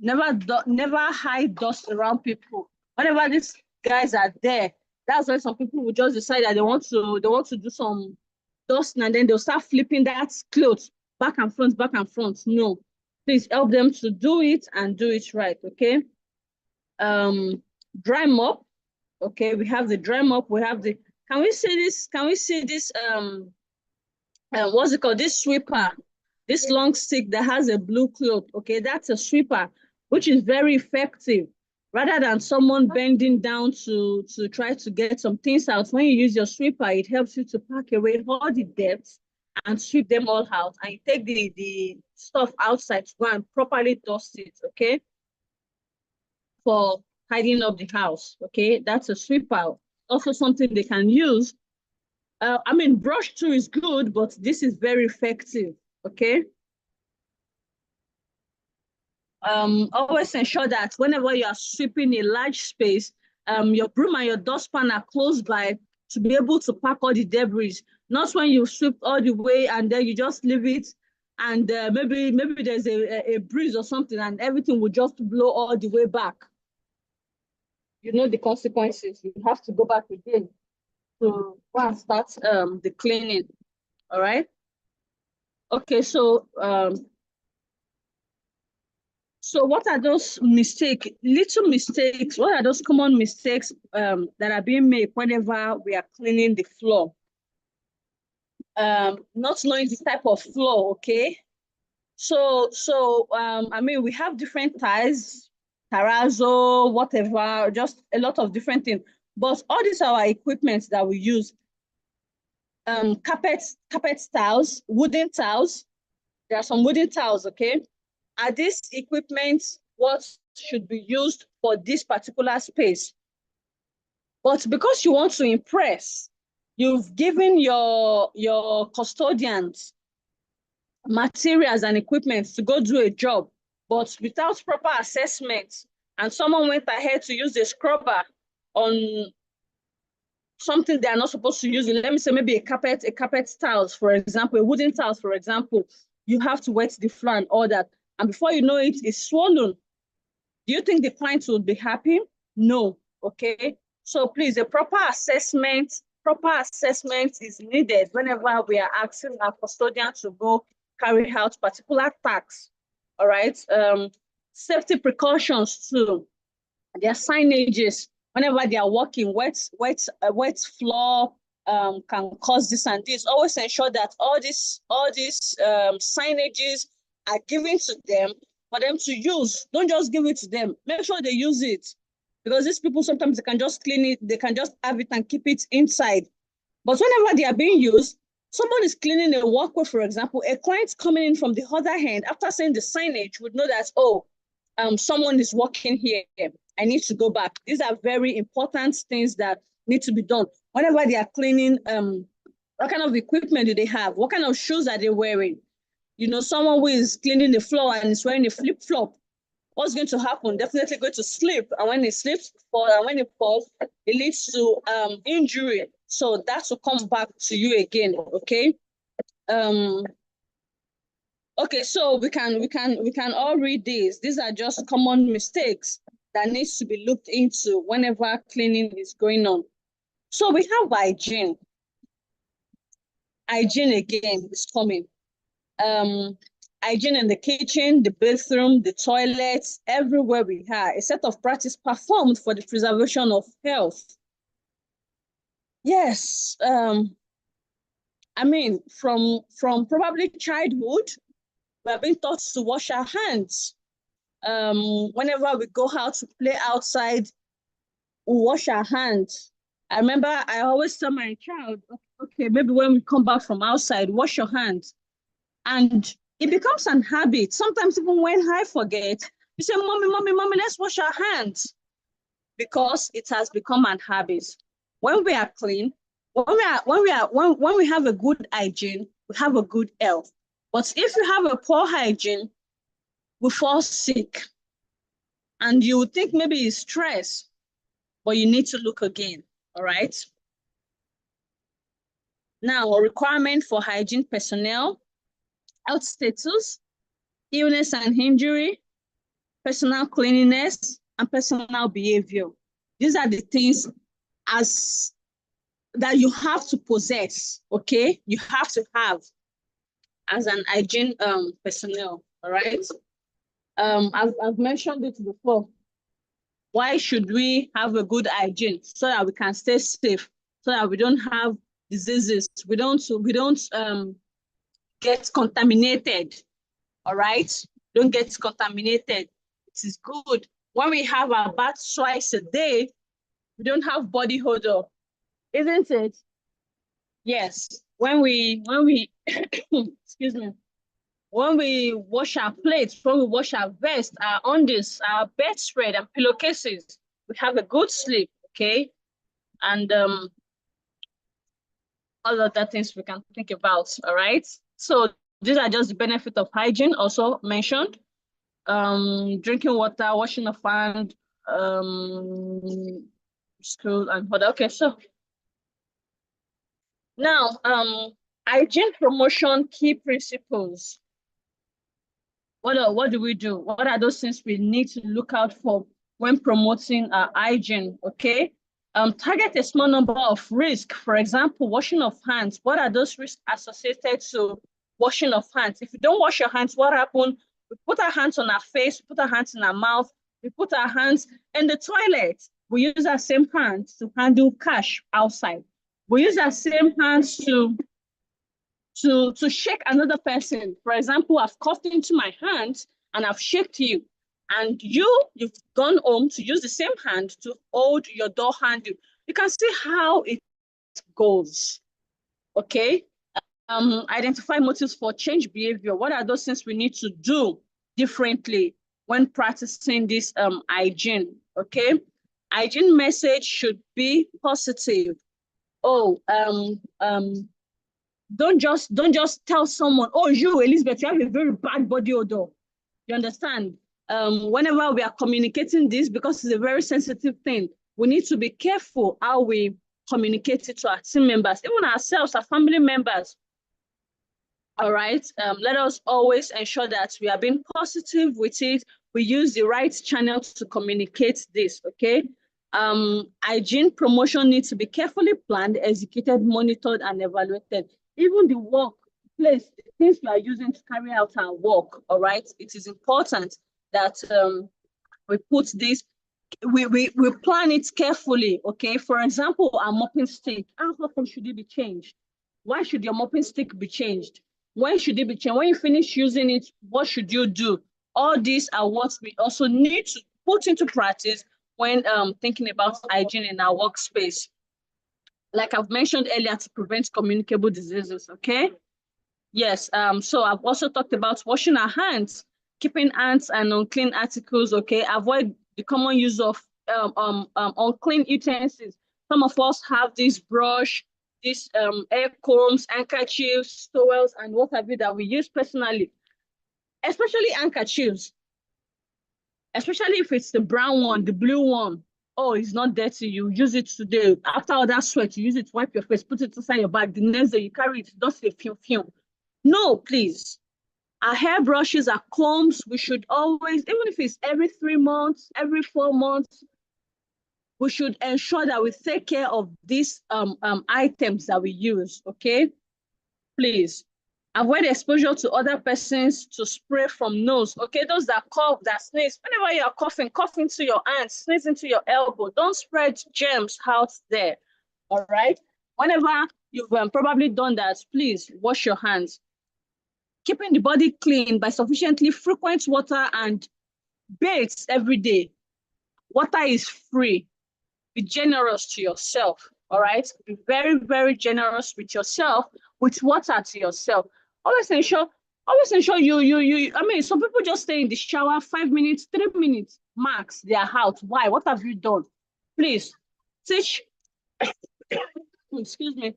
never hide dust around people. Whenever these guys are there, that's when some people will just decide that they want to do some dusting, and then they'll start flipping that clothes back and front, back and front. No, please help them to do it and do it right. Okay. Dry mop. Okay, we have the dry mop. We have the. Can we see this? Can we see this? What's it called? This sweeper. This long stick that has a blue cloth, okay, that's a sweeper, which is very effective. Rather than someone bending down to try to get some things out, when you use your sweeper, it helps you to pack away all the debts and sweep them all out. And you take the stuff outside to go and properly dust it, okay, for tidying up the house, okay? That's a sweeper. Also something they can use. Brush too is good, but this is very effective. Okay. Always ensure that whenever you are sweeping a large space, your broom and your dustpan are close by to be able to pack all the debris. Not when you sweep all the way and then you just leave it, and maybe there's a breeze or something and everything will just blow all the way back. You know the consequences. You have to go back again to go and start the cleaning. All right. Okay, so what are those little mistakes? What are those common mistakes that are being made whenever we are cleaning the floor? Not knowing the type of floor, okay? So we have different tiles, terrazzo, whatever, just a lot of different things. But all these are our equipment that we use. Carpet tiles, wooden tiles. There are some wooden tiles, okay? Are these equipment what should be used for this particular space? But because you want to impress, you've given your custodians materials and equipment to go do a job, but without proper assessment, and someone went ahead to use a scrubber on something they are not supposed to use. Let me say maybe a carpet tiles, for example, a wooden tiles, for example. You have to wet the floor and all that. And before you know it, it's swollen. Do you think the clients would be happy? No. Okay. So please, a proper assessment is needed whenever we are asking our custodian to go carry out particular tasks. All right. Safety precautions too. Their signages whenever they are walking, wet floor can cause this and this. Always ensure that all these signages are given to them for them to use. Don't just give it to them. Make sure they use it, because these people sometimes they can just clean it, they can just have it and keep it inside. But whenever they are being used, someone is cleaning a walkway, for example, a client coming in from the other hand after seeing the signage would know that, oh, someone is walking here. I need to go back. These are very important things that need to be done. Whenever they are cleaning, what kind of equipment do they have? What kind of shoes are they wearing? You know, someone who is cleaning the floor and is wearing a flip-flop, what's going to happen? Definitely going to slip. And when it slips, and when it falls, it leads to injury. So that will come back to you again, okay? Okay, so we can all read these. These are just common mistakes that needs to be looked into whenever cleaning is going on. So we have hygiene. Hygiene again is coming. Hygiene in the kitchen, the bathroom, the toilets, everywhere we are. A set of practice performed for the preservation of health. Yes, I mean, from probably childhood, we have been taught to wash our hands. Whenever we go out to play outside, we wash our hands. I remember I always tell my child, okay, maybe when we come back from outside, wash your hands. And it becomes an habit. Sometimes even when I forget, you say, mommy, let's wash our hands. Because it has become an habit. When we are clean, when we have a good hygiene, we have a good health. But if you have a poor hygiene, we fall sick. And you would think maybe it's stress, but you need to look again, all right? Now, a requirement for hygiene personnel, health status, illness and injury, personal cleanliness, and personal behavior. These are the things that you have to possess, okay? You have to have as an hygiene personnel, all right? I've mentioned it before. Why should we have a good hygiene? So that we can stay safe, so that we don't have diseases. We don't get contaminated, all right? Don't get contaminated. It is good. When we have our bath twice a day, we don't have body odor, isn't it? Yes. When we excuse me, when we wash our plates, when we wash our vest, our undies, our bedspread and pillowcases, we have a good sleep, okay? And all of that things we can think about, all right? So these are just the benefit of hygiene also mentioned. Drinking water, washing of hand, school and other. Okay, so now hygiene promotion key principles. What do we do? What are those things we need to look out for when promoting hygiene? Okay, target a small number of risks. For example, washing of hands. What are those risks associated to washing of hands? If you don't wash your hands, what happens? We put our hands on our face, we put our hands in our mouth, we put our hands in the toilet. We use our same hands to handle cash outside. We use our same hands to shake another person. For example, I've coughed into my hand and I've shaken you. And you've gone home to use the same hand to hold your door handle. You can see how it goes, okay? Identify motives for change behavior. What are those things we need to do differently when practicing this hygiene, okay? Hygiene message should be positive. Oh, don't just tell someone, oh, you, Elizabeth, you have a very bad body odor. You understand? Whenever we are communicating this, because it's a very sensitive thing, we need to be careful how we communicate it to our team members, even ourselves, our family members. All right. Let us always ensure that we are being positive with it. We use the right channel to communicate this, okay? Hygiene promotion needs to be carefully planned, executed, monitored, and evaluated. Even the workplace, the things we are using to carry out our work, all right? It is important that we put this, we plan it carefully, okay? For example, our mopping stick, how often should it be changed? Why should your mopping stick be changed? When should it be changed? When you finish using it, what should you do? All these are what we also need to put into practice when thinking about hygiene in our workspace. Like I've mentioned earlier, to prevent communicable diseases, okay? Yes, so I've also talked about washing our hands, keeping hands and unclean articles, okay? Avoid the common use of unclean utensils. Some of us have this brush, these air combs, handkerchiefs, towels, and what have you that we use personally, especially handkerchiefs, especially if it's the brown one, the blue one. Oh, it's not dirty. You use it today. After all that sweat, you use it to wipe your face, put it inside your bag. The next day you carry it, just a few. No, please. Our hair brushes, our combs, we should always, even if it's every 3 months, every 4 months, we should ensure that we take care of these items that we use, okay? Please. Avoid exposure to other persons, to spray from nose, okay? Those that cough, that sneeze, whenever you're coughing, cough into your hand, sneeze into your elbow. Don't spread germs out there, all right? Whenever you've probably done that, please wash your hands. Keeping the body clean by sufficiently frequent water and baths every day. Water is free. Be generous to yourself, all right? Be very, very generous with yourself, with water to yourself. Always ensure I mean, some people just stay in the shower 5 minutes, 3 minutes max, they are out. Why? What have you done? Please teach, excuse me,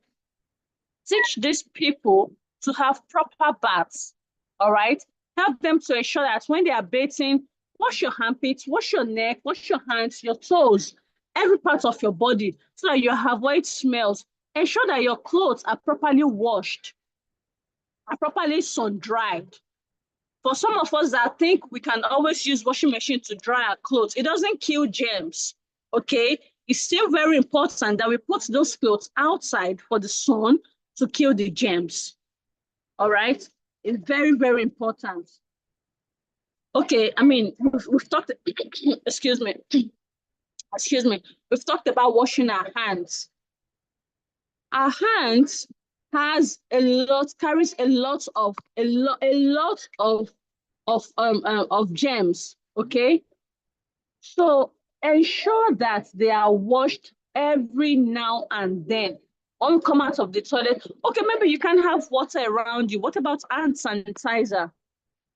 teach these people to have proper baths, all right? Help them to ensure that when they are bathing, wash your armpits, wash your neck, wash your hands, your toes, every part of your body, so that you avoid smells. Ensure that your clothes are properly washed, are properly sun-dried. For some of us that think we can always use washing machine to dry our clothes, it doesn't kill germs, okay? It's still very important that we put those clothes outside for the sun to kill the germs, all right? It's very, very important. Okay, I mean, we've talked, excuse me, we've talked about washing our hands. Our hands carries a lot of germs, okay? So ensure that they are washed every now and then. When you come out of the toilet, okay, maybe you can have water around you. What about hand sanitizer?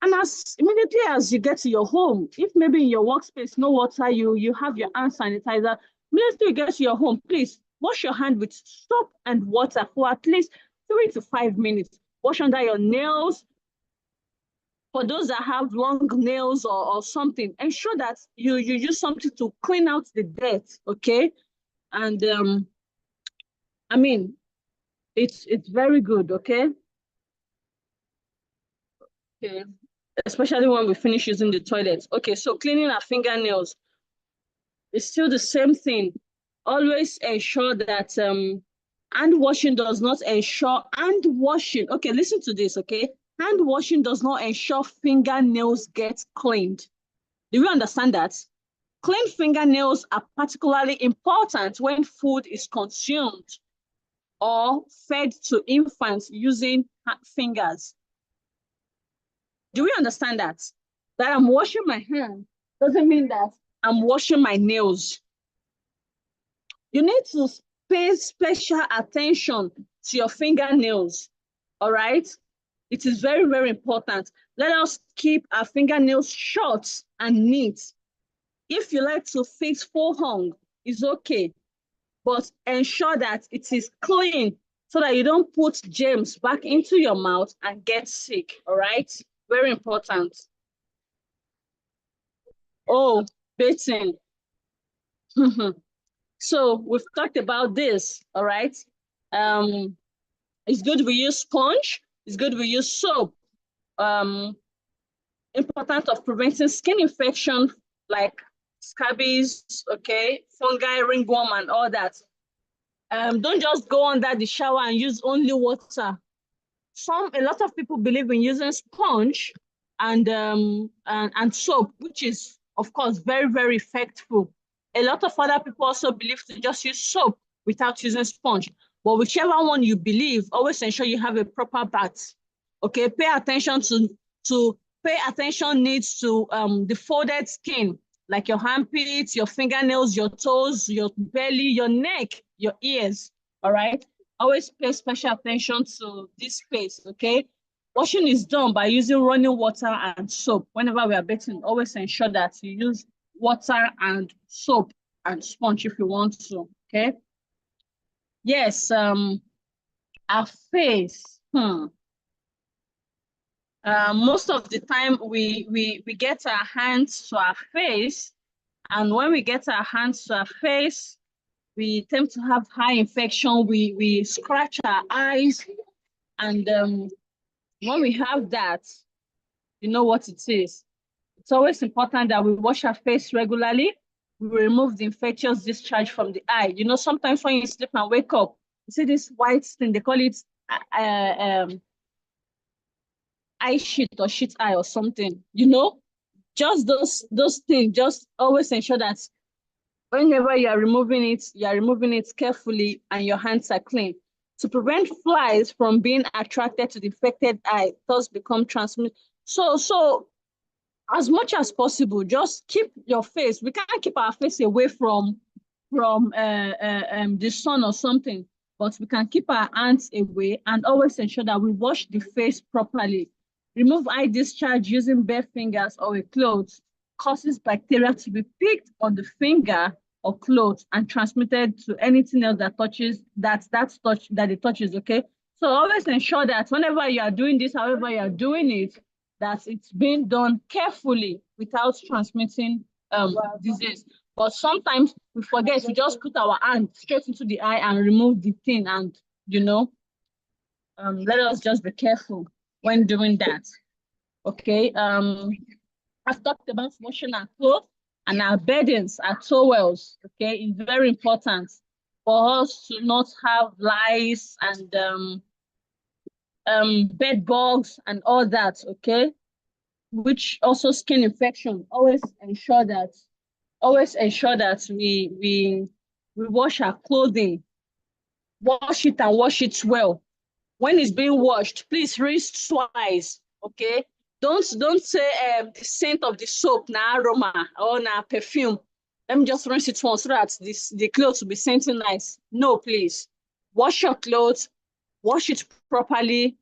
And as immediately as you get to your home, if maybe in your workspace, no water, you have your hand sanitizer, immediately you get to your home, please wash your hand with soap and water for at least 3 to 5 minutes. Wash under your nails. For those that have long nails or something, ensure that you use something to clean out the dirt, okay? And I mean, it's very good, okay? Okay, especially when we finish using the toilet. Okay, so cleaning our fingernails is still the same thing. Always ensure that hand washing does not ensure hand washing. Okay, listen to this, okay? Hand washing does not ensure fingernails get cleaned. Do you understand that? Clean fingernails are particularly important when food is consumed or fed to infants using fingers. Do we understand that? That I'm washing my hand doesn't mean that I'm washing my nails. You need to pay special attention to your fingernails, all right? It is very, very important. Let us keep our fingernails short and neat. If you like to fix full hung, it's okay, but ensure that it is clean so that you don't put germs back into your mouth and get sick, all right? Very important. Oh, bathing. So we've talked about this, all right? It's good we use sponge it's good we use soap. Important of preventing skin infection like scabies, okay, fungi, ringworm, and all that. Don't just go under the shower and use only water. A lot of people believe in using sponge and soap, which is of course very, very effective. A lot of other people also believe to just use soap without using sponge. But whichever one you believe, always ensure you have a proper bath. Okay, pay attention needs to the folded skin, like your armpits, your fingernails, your toes, your belly, your neck, your ears. All right. Always pay special attention to this space, okay? Washing is done by using running water and soap. Whenever we are bathing, always ensure that you use water and soap and sponge if you want to, okay? Yes, our face. Most of the time we get our hands to our face, and when we get our hands to our face, we tend to have high infection. We scratch our eyes, and when we have that, you know what it is. It's always important that we wash our face regularly. We remove the infectious discharge from the eye. You know, sometimes when you sleep and wake up, you see this white thing, they call it eye sheet or sheet eye or something, you know? Just those things, just always ensure that whenever you are removing it carefully and your hands are clean to prevent flies from being attracted to the affected eye, thus become transmitted. So as much as possible, just keep your face. We can't keep our face away from the sun or something, but we can keep our hands away and always ensure that we wash the face properly. Remove eye discharge using bare fingers or a cloth causes bacteria to be picked on the finger or cloth and transmitted to anything else that touches that it touches. Okay, so always ensure that whenever you are doing this, however you are doing it, that it's being done carefully without transmitting disease. But sometimes we forget, we just put our hand straight into the eye and remove the thing, and you know, let us just be careful when doing that. Okay. I've talked about washing our clothes and our beddings, our towels. Okay, it's very important for us to not have lice and bed bugs and all that. Okay, which also skin infection. Always ensure that we wash our clothing, wash it and wash it well. When it's being washed, please rinse twice. Okay, don't say the scent of the soap na aroma or na perfume. Let me just rinse it once so that the clothes will be scenting nice. No, please wash your clothes, wash it properly.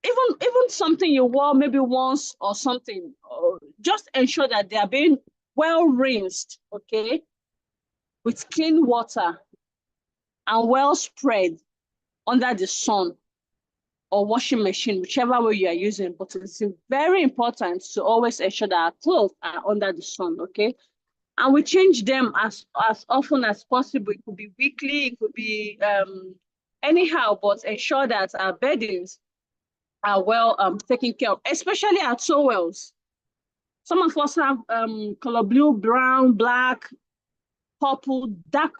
Even something you wore maybe once or something, just ensure that they are being well rinsed, okay, with clean water and well spread under the sun or washing machine, whichever way you are using. But it's very important to always ensure that our clothes are under the sun, okay? And we change them as often as possible. It could be weekly, it could be anyhow, but ensure that our beddings are well taken care of, especially our towels. Some of us have color blue, brown, black, purple, dark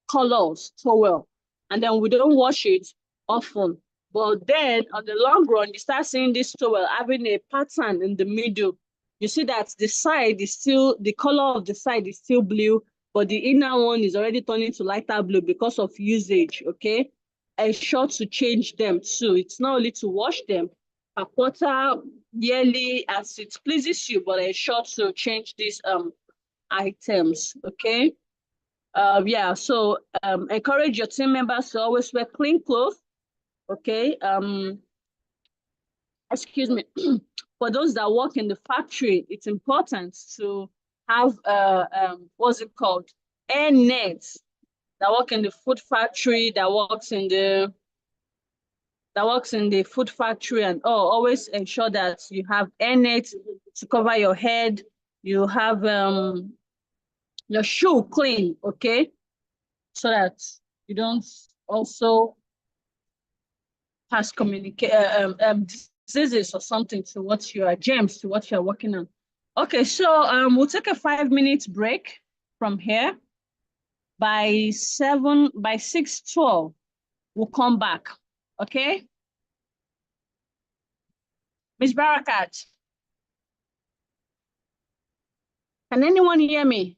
colors towel, and then we don't wash it often. But then on the long run, you start seeing this towel having a pattern in the middle. You see that the side is still, the color of the side is still blue, but the inner one is already turning to lighter blue because of usage, okay? Ensure to change them too. It's not only to wash them, a quarter, yearly, as it pleases you, but ensure to change these items, okay? Yeah, so encourage your team members to always wear clean clothes, okay? Excuse me. For those that work in the factory, it's important to have what's it called? Air nets. That work in the food factory, that works in the food factory, and always ensure that you have air nets to cover your head. You have your shoe clean, okay? So that you don't also past diseases or something to what you are, germs to what you're working on. Okay, so we'll take a 5 minute break from here. By 6:12, we'll come back. Okay? Miss Barakat, can anyone hear me?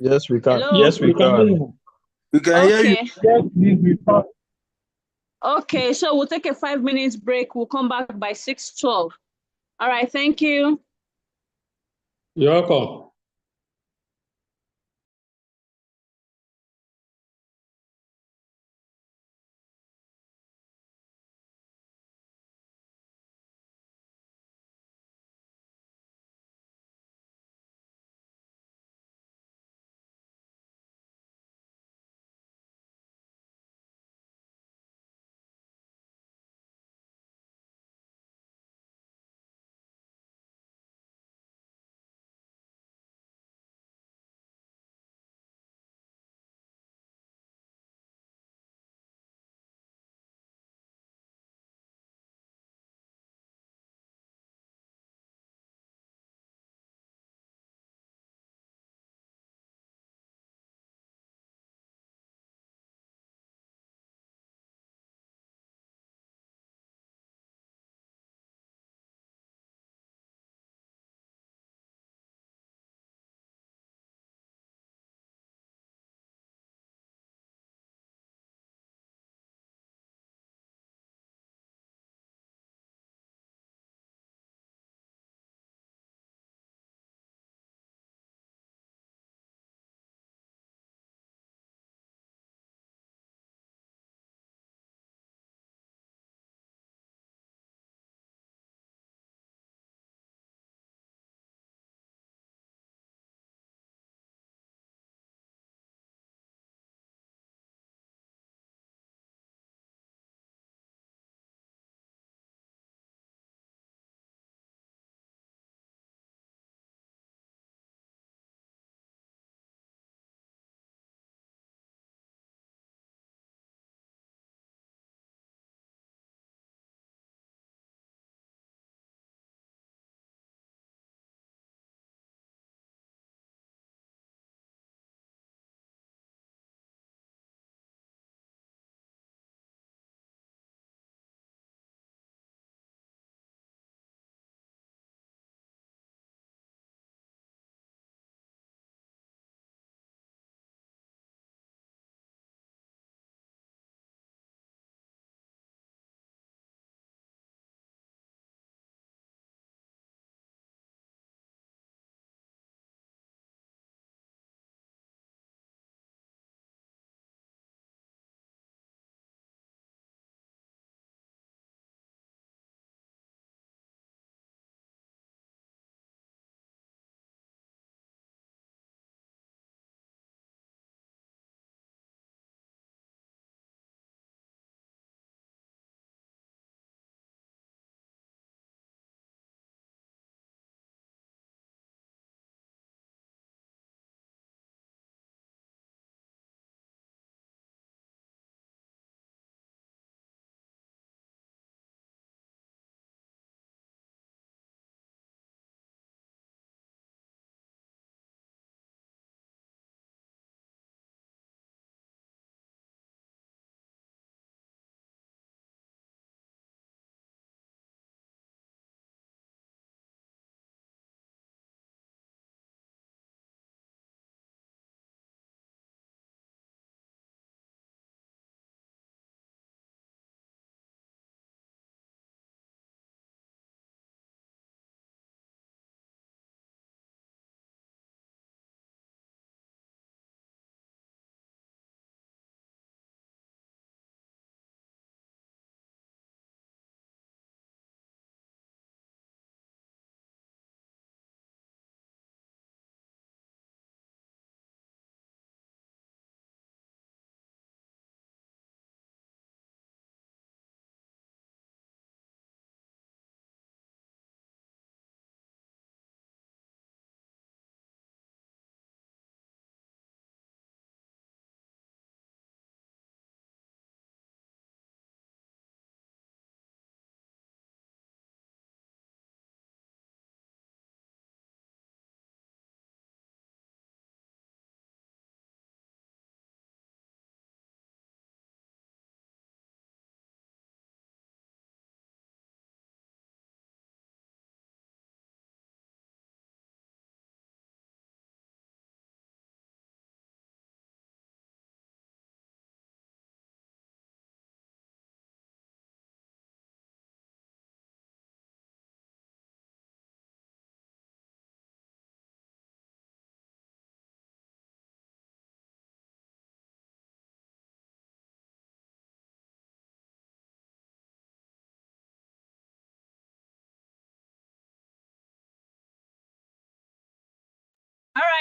Yes, we can. Hello? Yes, we can. We can hear you. Okay. Yes, please, we can. Okay, so we'll take a 5 minute break. We'll come back by 6:12. All right, thank you. You're welcome.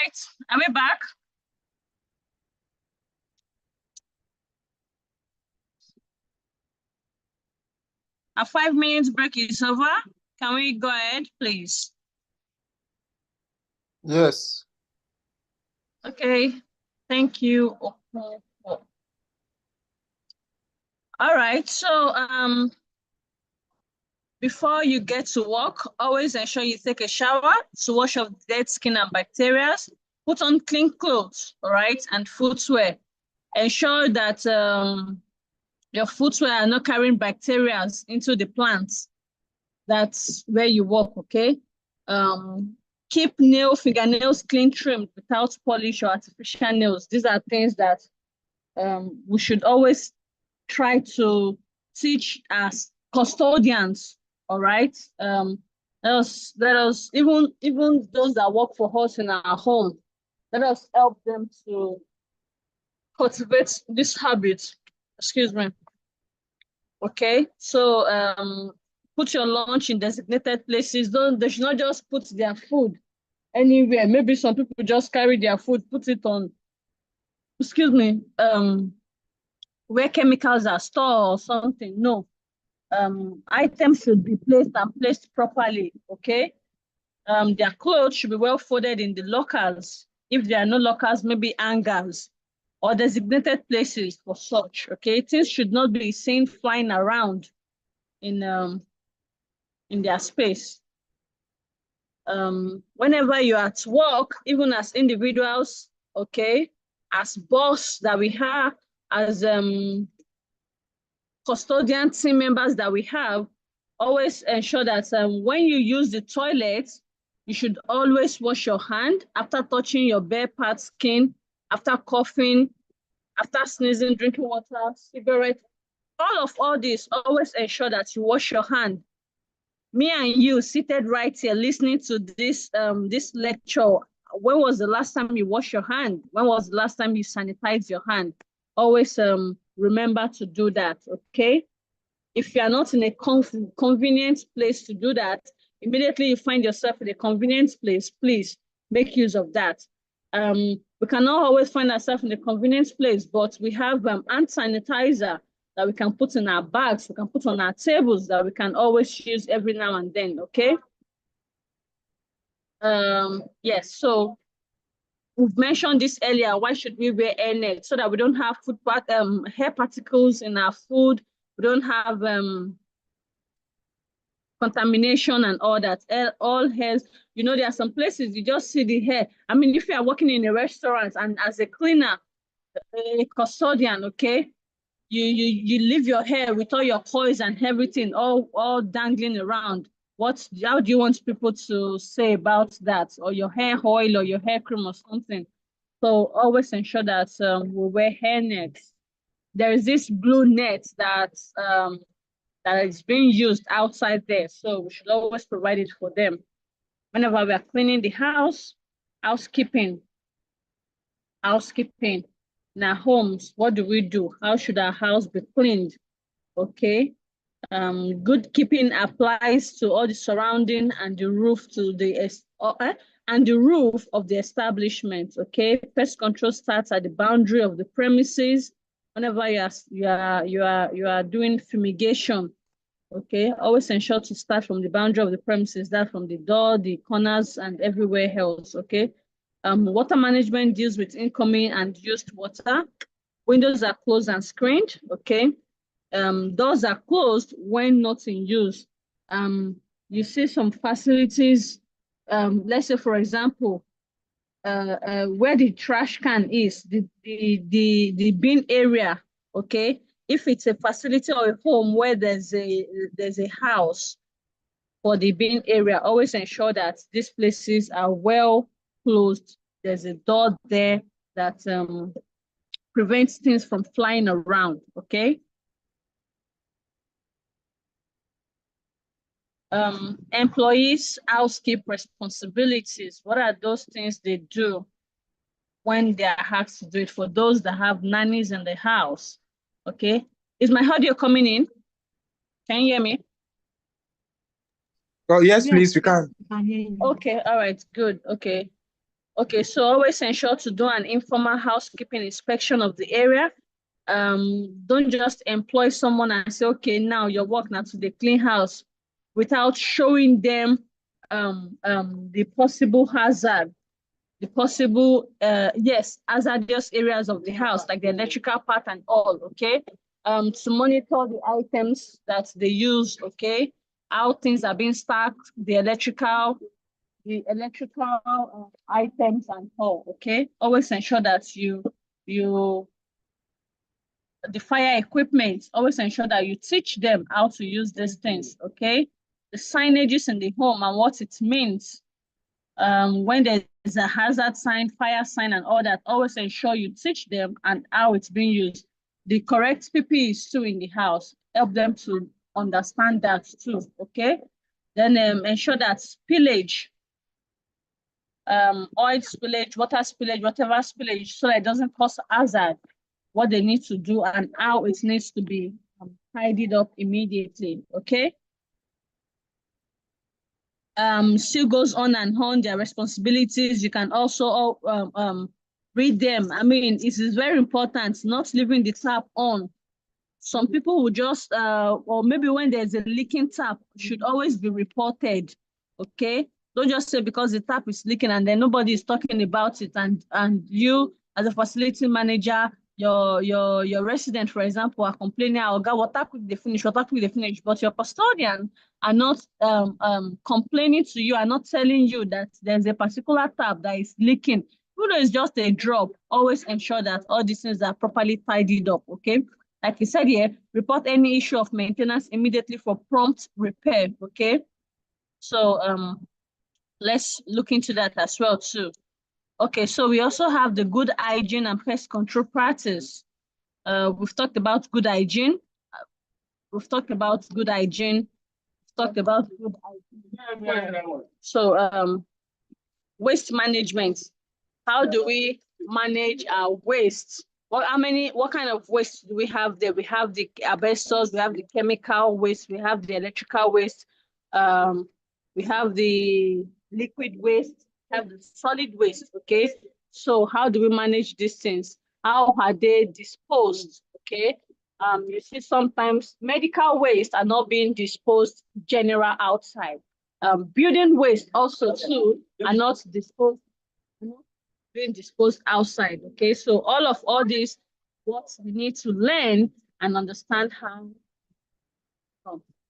right, are we back? A 5 minutes break is over. Can we go ahead, please? Yes. Okay, thank you. All right, so before you get to work, always ensure you take a shower to wash off dead skin and bacteria. Put on clean clothes, all right, and footwear. Ensure that your footwear are not carrying bacteria into the plants. That's where you work, okay? Keep fingernails clean, trimmed without polish or artificial nails. These are things that we should always try to teach as custodians, all right? Let us even those that work for us in our home, let us help them to cultivate this habit. Excuse me. Okay, so put your lunch in designated places. They should not just put their food anywhere. Maybe some people just carry their food, put it on, excuse me, where chemicals are stored or something. No. Items should be placed properly, okay? Their clothes should be well folded in the lockers. If there are no lockers, maybe hangers or designated places for such, okay? Things should not be seen flying around in their space. Whenever you're at work, even as individuals, okay, as boss that we have, as custodian team members that we have, always ensure that when you use the toilet, you should always wash your hand after touching your bare part skin, after coughing, after sneezing, drinking water, cigarette. All this, always ensure that you wash your hand. Me and you seated right here listening to this this lecture. When was the last time you washed your hand? When was the last time you sanitized your hand? Always remember to do that, okay? If you are not in a convenient place to do that, immediately you find yourself in a convenient place, please make use of that. We cannot always find ourselves in a convenient place, but we have hand sanitizer that we can put in our bags, we can put on our tables that we can always use every now and then, okay? Yes, so we've mentioned this earlier. Why should we wear hairnet? So that we don't have hair particles in our food. We don't have contamination and all that. All hairs, you know, there are some places you just see the hair. I mean, if you are working in a restaurant and as a cleaner, a custodian, okay, you leave your hair with all your coils and everything all dangling around. How do you want people to say about that? Or your hair oil or your hair cream or something? So always ensure that we wear hair nets. There is this blue net that is being used outside there, so we should always provide it for them. Whenever we are cleaning the house, housekeeping in our homes, what do we do? How should our house be cleaned? Okay. Good keeping applies to all the surrounding and the roof and the roof of the establishment. Okay, pest control starts at the boundary of the premises. Whenever you are doing fumigation, okay, always ensure to start from the boundary of the premises, that from the door, the corners, and everywhere else. Okay. Water management deals with incoming and used water. Windows are closed and screened. Okay. Doors are closed when not in use. You see some facilities, let's say, for example, where the trash can is, the bin area, okay? If it's a facility or a home where there's a house for the bin area, always ensure that these places are well closed. There's a door there that prevents things from flying around, okay? Employees' housekeep responsibilities. What are those things they do when they are asked to do it for those that have nannies in the house? Okay. Is my audio coming in? Can you hear me? Oh, yes, please, we can. Okay, all right, good. Okay. Okay, so always ensure to do an informal housekeeping inspection of the area. Don't just employ someone and say, okay, now your work now to the clean house without showing them the possible hazard, the possible hazardous areas of the house, like the electrical part and all, okay? To monitor the items that they use, okay? How things are being stacked, the electrical items and all, okay? Always ensure that the fire equipment, always ensure that you teach them how to use these things, okay? The signages in the home and what it means. When there's a hazard sign, fire sign, and all that, always ensure you teach them and how it's being used. The correct PPEs too in the house, help them to understand that too, okay? Then ensure that spillage, oil spillage, water spillage, whatever spillage, so that it doesn't cause hazard, what they need to do and how it needs to be tidied up immediately, okay? Still goes on and on, their responsibilities. You can also read them. I mean, it is very important not leaving the tap on. Some people will just, or maybe when there's a leaking tap, should always be reported, okay? Don't just say because the tap is leaking and then nobody is talking about it, and you as a facility manager, your resident, for example, are complaining, oh God, water quick they finish, but your custodian are not complaining to you, are not telling you that there's a particular tap that is leaking. Even though it's just a drop, always ensure that all these things are properly tidied up, okay? Like you said here, report any issue of maintenance immediately for prompt repair, okay? So let's look into that as well too. Okay, so we also have the good hygiene and pest control practice. We've talked about good hygiene. We've talked about good hygiene. So waste management. How do we manage our waste? What kind of waste do we have there? We have the asbestos, we have the chemical waste, we have the electrical waste, we have the liquid waste, we have the solid waste, okay? So how do we manage these things? How are they disposed, okay? You see sometimes medical waste are not being disposed general outside. Building waste also too are not being disposed outside, okay? So all these, what we need to learn and understand how,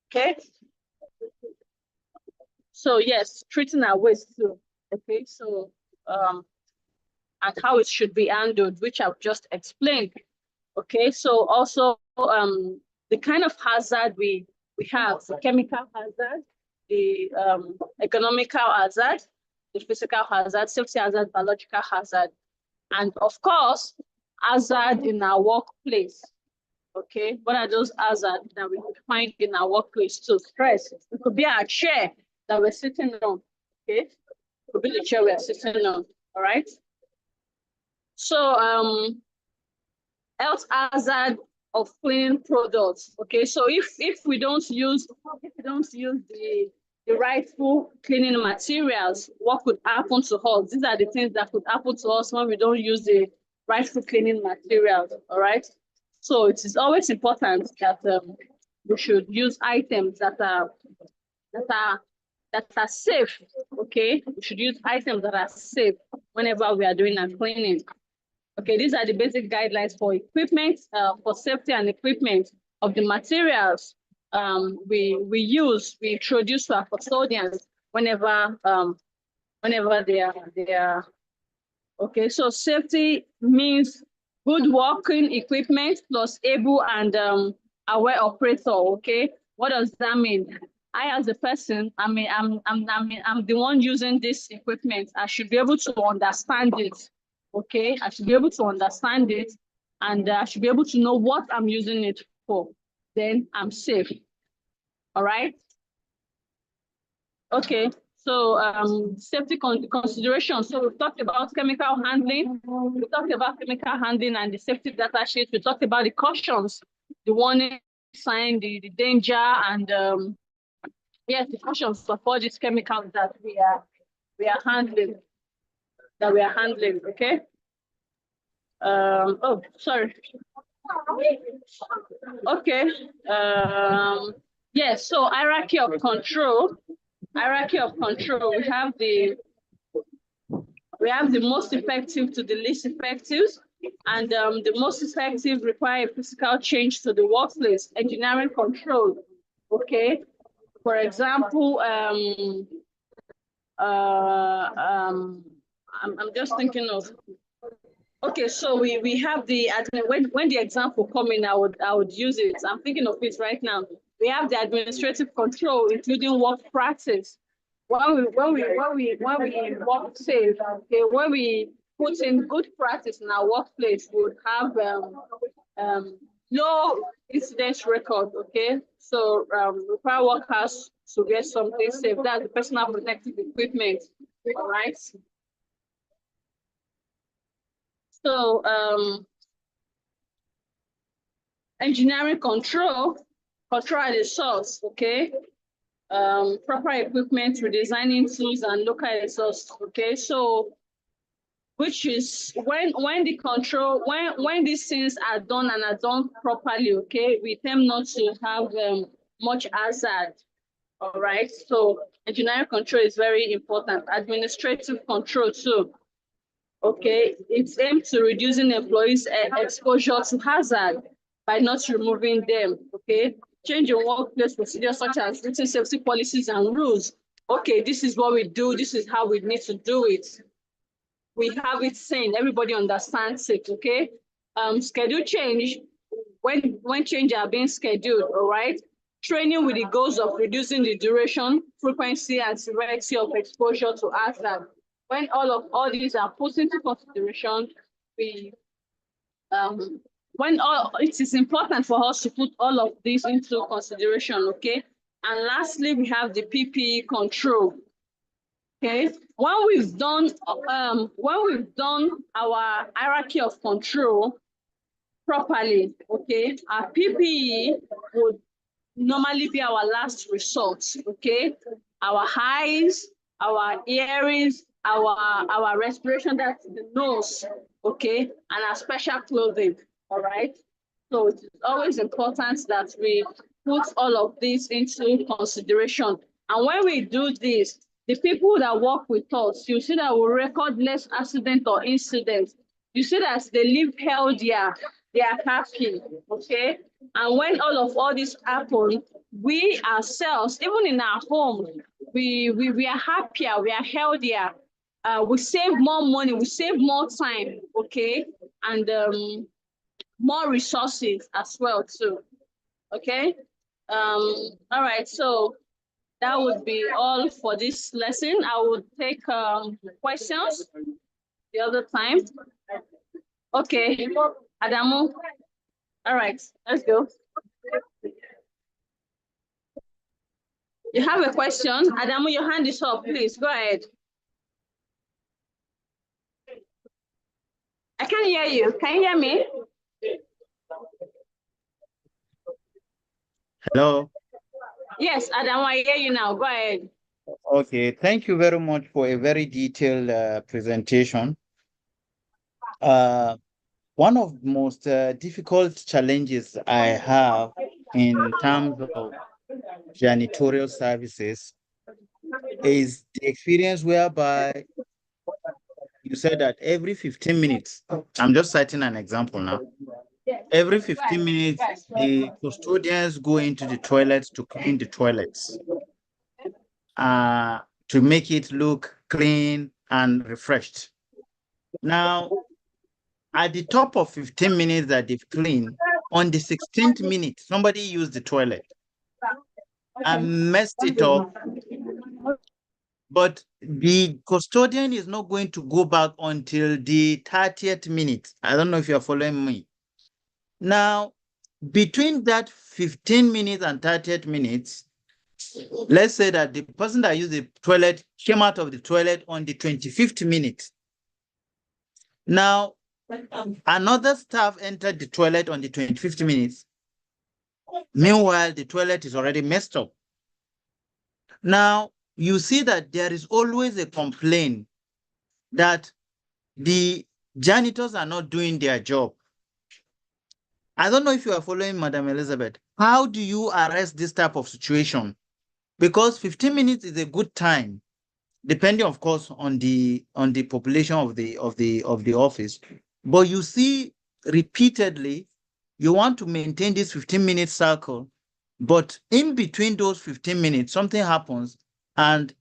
okay? So yes, treating our waste too, okay? So, and how it should be handled, which I've just explained, okay? So also, the kind of hazard we have, the chemical hazard, the economical hazard, the physical hazard, safety hazard, biological hazard, and of course, hazard in our workplace. Okay, what are those hazards that we find in our workplace? So stress. It could be our chair that we're sitting on. Okay, it could be the chair we're sitting on. All right. So health hazard of cleaning products. Okay, so if we don't use the rightful cleaning materials, what could happen to us? These are the things that could happen to us when we don't use the rightful cleaning materials. All right. So it is always important that we should use items that are safe. Okay, we should use items that are safe whenever we are doing our cleaning. Okay, these are the basic guidelines for equipment, for safety and equipment of the materials we introduce to our custodians whenever they are. Okay, so safety means good working equipment plus able and aware operator. Okay, what does that mean? I, as a person, I'm the one using this equipment. I should be able to understand it. Okay, I should be able to understand it, and I should be able to know what I'm using it for. Then I'm safe. All right. Okay. So safety consideration. So we've talked about chemical handling. We talked about chemical handling and the safety data sheet. We talked about the cautions, the warning sign, the danger, and yes, the cautions for all these chemicals that we are handling. that we are handling, okay? Oh, sorry. Okay. Yes, so hierarchy of control. Hierarchy of control. We have the most effective to the least effective, and the most effective require a physical change to the workplace. Engineering control. Okay. For example, I'm just thinking of. Okay, so we have the when the example come in, I would use it. I'm thinking of it right now. We have the administrative control, including work practice. When we work safe, okay, when we put in good practice in our workplace, we would have low incident record. Okay, so require workers to get something safe. That's the personal protective equipment. All right. So engineering control at the source, okay? Proper equipment, redesigning tools and local resource, okay? So which is when the control, when these things are done and are done properly, okay, we tend not to have much hazard. All right. So engineering control is very important. Administrative control too. Okay, it's aimed to reducing employees' exposure to hazard by not removing them. Okay, changing workplace procedures such as written safety policies and rules. Okay, this is what we do. This is how we need to do it. We have it saying everybody understands it. Okay, schedule change when change are being scheduled. All right, training with the goals of reducing the duration, frequency, and severity of exposure to hazard. When all these are put into consideration, we it is important for us to put all of this into consideration, okay? And lastly, we have the PPE control. Okay, when we've done our hierarchy of control properly, okay, our PPE would normally be our last resort, okay? Our eyes, our earrings, our respiration, that's the nose, okay? And our special clothing, all right? So it's always important that we put all of this into consideration. And when we do this, the people that work with us, you see that we record less accident or incidents. You see that they live healthier, they are happy, okay? And when all this happen, we ourselves, even in our home, we are happier, we are healthier, we save more money, we save more time, okay? And more resources as well too, okay? All right, so that would be all for this lesson. I would take questions the other time. Okay, Adamu. All right, let's go. You have a question? Adamu, your hand is up, please, go ahead. I can't hear you. Can you hear me? Hello. Yes, Adamu, I hear you now. Go ahead. Okay, thank you very much for a very detailed presentation. One of the most difficult challenges I have in terms of janitorial services is the experience whereby you said that every 15 minutes, I'm just citing an example now, every 15 minutes, the custodians go into the toilets to clean the toilets, to make it look clean and refreshed. Now, at the top of 15 minutes that they've cleaned, on the 16th minute, somebody used the toilet and messed it up. But the custodian is not going to go back until the 30th minute. I don't know if you're following me. Now, between that 15 minutes and 30th minutes, let's say that the person that used the toilet came out of the toilet on the 25th minute. Now, another staff entered the toilet on the 25th minute. Meanwhile, the toilet is already messed up. Now, you see that there is always a complaint that the janitors are not doing their job. I don't know if you are following, Madam Elizabeth. How do you arrest this type of situation? Because 15 minutes is a good time, depending, of course, on the population of the office. But you see, repeatedly, you want to maintain this 15-minute cycle, but in between those 15 minutes, something happens, and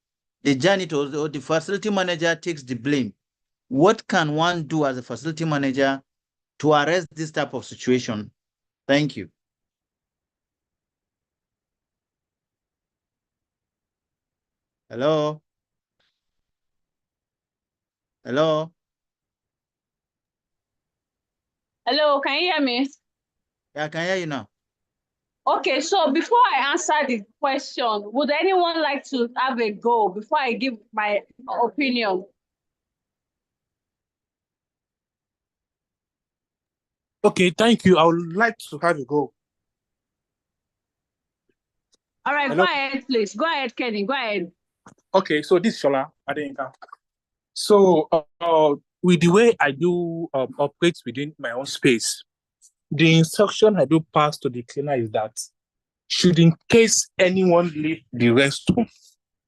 the janitors or the facility manager takes the blame. What can one do as a facility manager to arrest this type of situation? Thank you. Hello? Hello? Hello, can you hear me? Yeah, I can hear you now. Okay, so before I answer the question, would anyone like to have a go before I give my opinion? Okay, thank you. I would like to have a go. All right, Hello? Go ahead, please. Go ahead, Kenny. Go ahead. Okay, so this is Shola Adenka. So with the way I do operate within my own space, the instruction I do pass to the cleaner is that should in case anyone leave the restroom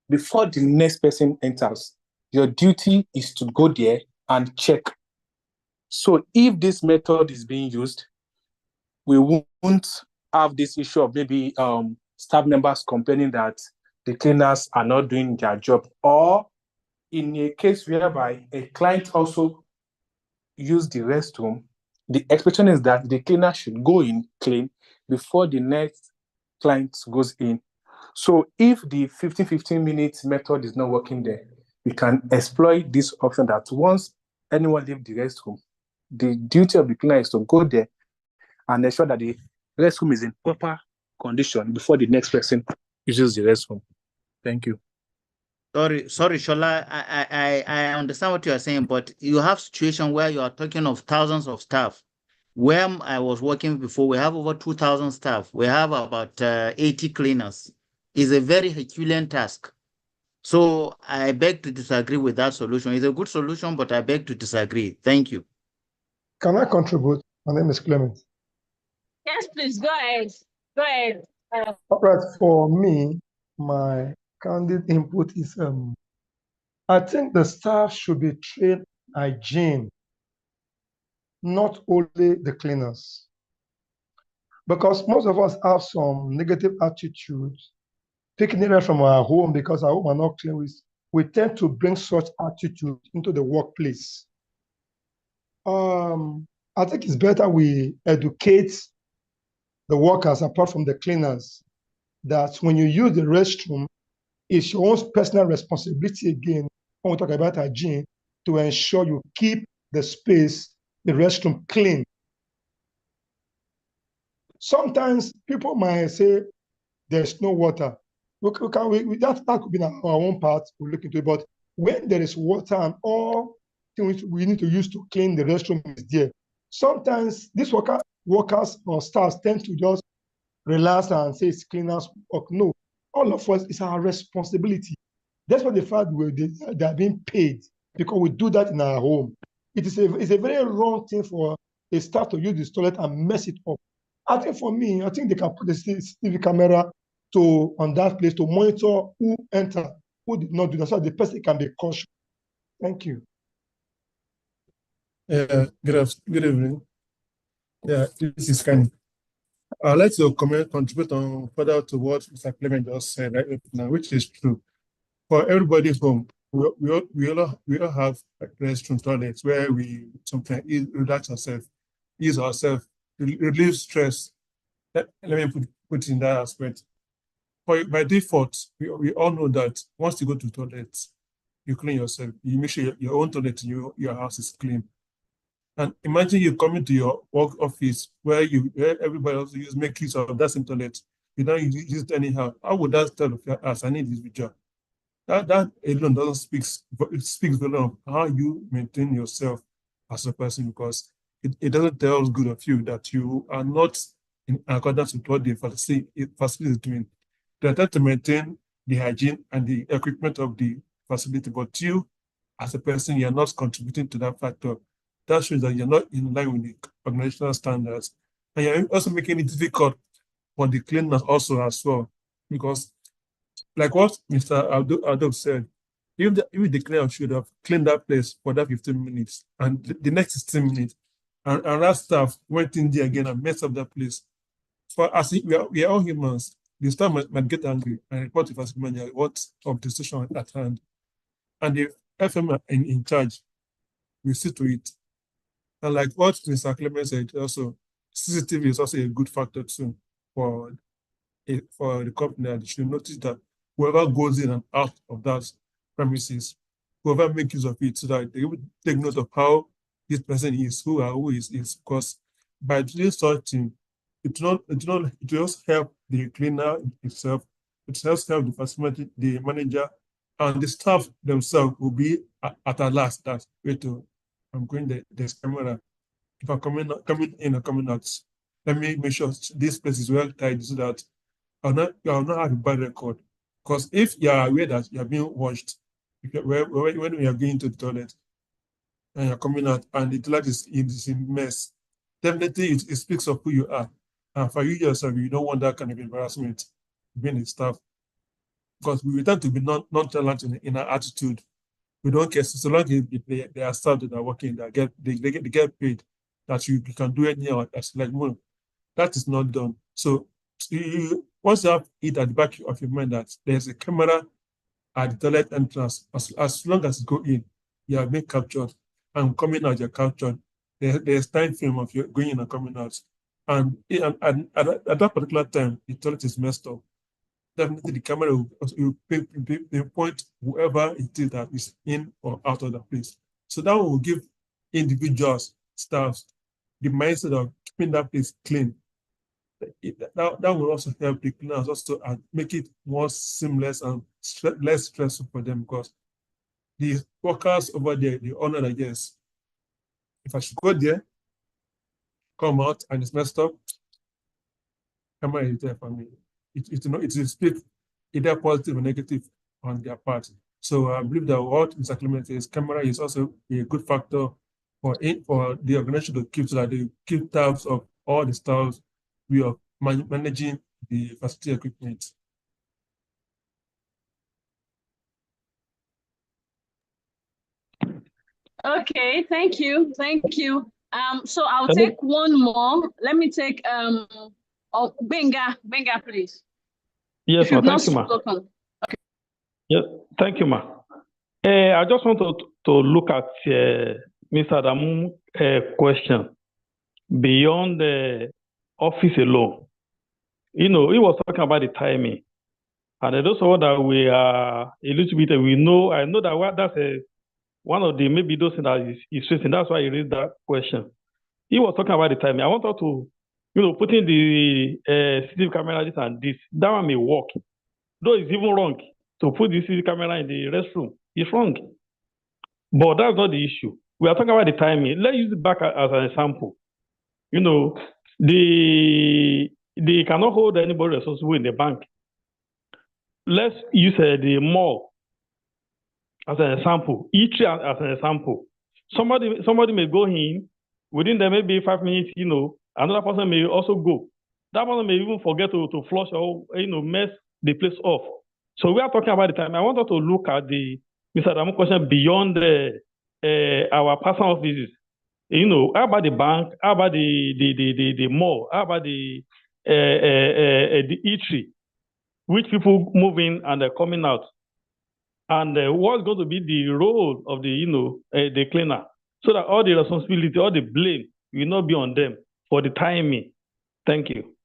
before the next person enters, your duty is to go there and check. So if this method is being used, we won't have this issue of maybe staff members complaining that the cleaners are not doing their job, or in a case whereby a client also use the restroom, the expectation is that the cleaner should go in clean before the next client goes in. So if the 15 minutes method is not working there, we can exploit this option that once anyone leaves the restroom, the duty of the cleaner is to go there and ensure that the restroom is in proper condition before the next person uses the restroom. Thank you. Sorry, Shola. I understand what you are saying, but you have situation where you are talking of thousands of staff. Where I was working before, we have over 2,000 staff. We have about 80 cleaners. It's a very Herculean task. So I beg to disagree with that solution. It's a good solution, but I beg to disagree. Thank you. Can I contribute? My name is Clement. Yes, please. Go ahead. Go ahead. All right, for me, my candid input is I think the staff should be trained hygiene, not only the cleaners. Because most of us have some negative attitudes, taking it from our home because our home are not clean. We tend to bring such attitude into the workplace. I think it's better we educate the workers apart from the cleaners that when you use the restroom, it's your own personal responsibility again, when we talk about hygiene, to ensure you keep the space, the restroom clean. Sometimes people might say there's no water. That could be our own part, we look into it, but when there is water and all things we need to use to clean the restroom is there, sometimes these workers or staff tend to just relax and say it's cleaners work. No, all of us, it's our responsibility. That's what the fact they are being paid because we do that in our home. It's a very wrong thing for a staff to use the toilet and mess it up. I think for me, I think they can put the CCTV camera on that place to monitor who entered, who did not do that, so the person can be cautious. Thank you. Good evening. Yeah, this is Kenny. I'd like to contribute on further to what Mr. Clement just said right now, which is true. For everybody's home, we all have restroom toilets where we sometimes relax ourselves, ease ourselves, relieve stress. Let me put in that aspect. By default, we all know that once you go to toilets, you clean yourself. You make sure your own toilet in your house is clean. And imagine you coming to your work office where everybody else make use of that same toilet. You don't use it anyhow. How would that tell of your as an individual? That alone doesn't speaks very of how you maintain yourself as a person, because it doesn't tell us good of you that you are not in accordance with what the facility is doing. They are trying to maintain the hygiene and the equipment of the facility, but you as a person, you're not contributing to that factor. That shows that you're not in line with the organizational standards. And you're also making it difficult for the cleaners also as well. Because like what Mr. Adolf said, if the cleaner should have cleaned that place for that 15 minutes and the next 16 minutes, and that staff went in there again and messed up that place. For us, we are all humans. The staff might get angry and report to first manager what of the situation at hand. And the FM in charge will see to it. And like what Mr. Clement said, also CCTV is also a good factor too for the company. And you should notice that whoever goes in and out of that premises, whoever makes use of it, so that they will take note of how this person is, who is, because by doing such thing, it will just help the cleaner itself, it helps help the facility, the manager, and the staff themselves will be at a last that wait to I'm going there's camera. If I'm coming in or coming out, let me make sure this place is well tidy so that I'll not have a bad record. Because if you are aware that you are being watched, when you are going to the toilet and you're coming out and the toilet is in mess, definitely it speaks of who you are. And for you yourself, you don't want that kind of embarrassment being a staff. Because we tend to be nonchalant in our attitude. We don't care. So long as they are staff that are working, they get paid, that you can do anything that's like, well, that is not done. So once you have it at the back of your mind that there's a camera at the toilet entrance, as long as you go in, you have been captured, and coming out, you're captured. There's time frame of you going in and coming out. And at that particular time, the toilet is messed up. Definitely the camera will point whoever it is that is in or out of the place. So that will give individuals, staffs, the mindset of keeping that place clean. That will also help the cleaners also and make it more seamless and less stressful for them, because the workers over there, the owner, I guess, if I should go there, come out and it's messed up, camera is there for me. It will speak either positive or negative on their part. So I believe that what Mr. Clement says, camera is also a good factor for the organization to keep, so that they keep tabs of all the staffs we are managing the facility equipment. Okay, thank you. So I'll take one more. Let me take Benga, please. Yes, ma. Thank you, ma. Okay. Yes, thank you, ma. I just want to look at Mr. Adamu's question beyond the office alone. You know, he was talking about the timing, and those of us that we are a little bit, I know that that's one of the maybe those things that is facing. That's why he raised that question. He was talking about the timing. I wanted to, putting the CCTV camera this and this, that one may work. Though it's even wrong to put the CCTV camera in the restroom. It's wrong. But that's not the issue. We are talking about the timing. Let's use it back as an example. They cannot hold anybody responsible in the bank. Let's use the mall as an example, each as an example. Somebody may go in, within there maybe 5 minutes, another person may also go. That person may even forget to flush or mess the place off. So we are talking about the time. I wanted to look at the Mr. Adamu question beyond our personal offices. How about the bank? How about the mall? How about the eatery? Which people move in and they're coming out? And what's going to be the role of the cleaner, so that all the responsibility, all the blame will not be on them for the timing. Thank you.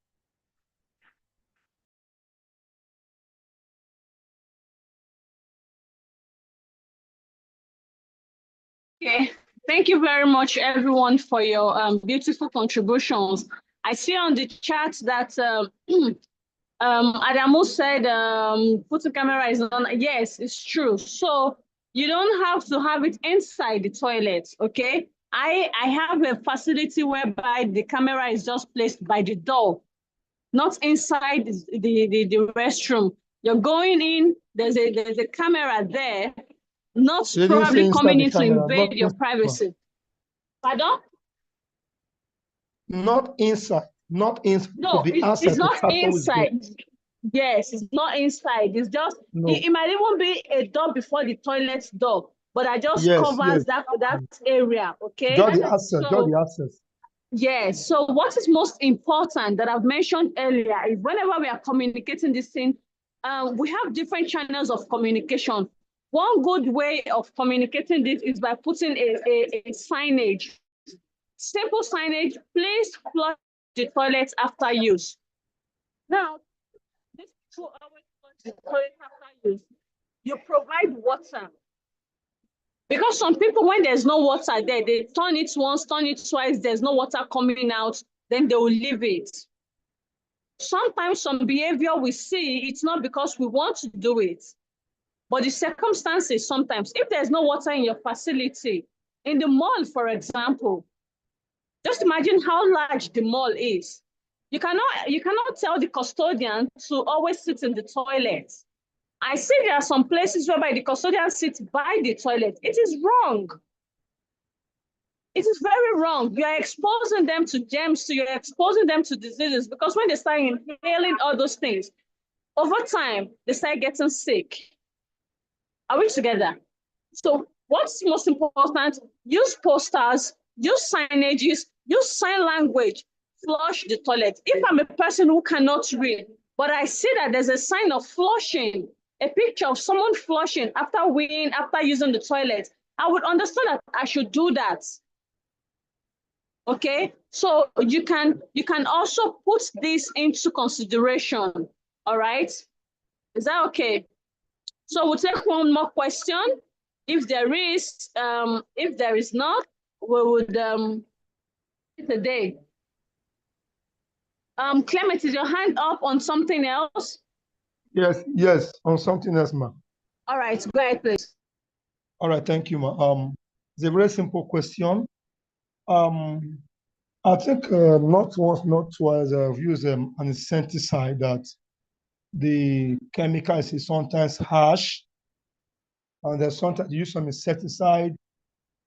Okay, thank you very much, everyone, for your beautiful contributions. I see on the chat that Adamu said putting camera is on. Yes, it's true. So you don't have to have it inside the toilet, okay? I have a facility whereby the camera is just placed by the door, not inside the restroom. You're going in, there's a camera there. not probably coming in to invade your privacy. Pardon? Not inside. Not inside. No, it's not inside. Yes, it's not inside. It's just, it might even be a door before the toilet door, but I just covers that area, okay? Just the access, just the access. Yes, so what is most important that I've mentioned earlier is whenever we are communicating this thing, we have different channels of communication. One good way of communicating this is by putting a signage. Simple signage, please flush the toilet after use. Now, this people always flush the toilet after use. You provide water. Because some people, when there's no water there, they turn it once, turn it twice, there's no water coming out, then they will leave it. Sometimes some behavior we see, it's not because we want to do it, but the circumstances sometimes, if there's no water in your facility, in the mall, for example, just imagine how large the mall is. You cannot tell the custodian to always sit in the toilet. I see there are some places whereby the custodian sits by the toilet. It is wrong. It is very wrong. You are exposing them to germs, so you're exposing them to diseases, because when they start inhaling all those things, over time, they start getting sick. Are we together? So what's most important? Use posters, use signages, use sign language, flush the toilet. If I'm a person who cannot read, but I see that there's a sign of flushing, a picture of someone flushing after weeing, after using the toilet, I would understand that I should do that. Okay, so you can also put this into consideration. All right, is that okay? So we'll take one more question. If there is not, we would today. Clement, is your hand up on something else? Yes, on something else, ma. All right, go ahead, please. All right, thank you, ma. It's a very simple question. I think not once, not twice, I've used an insecticide that the chemical is sometimes harsh, and there's sometimes you use some insecticide,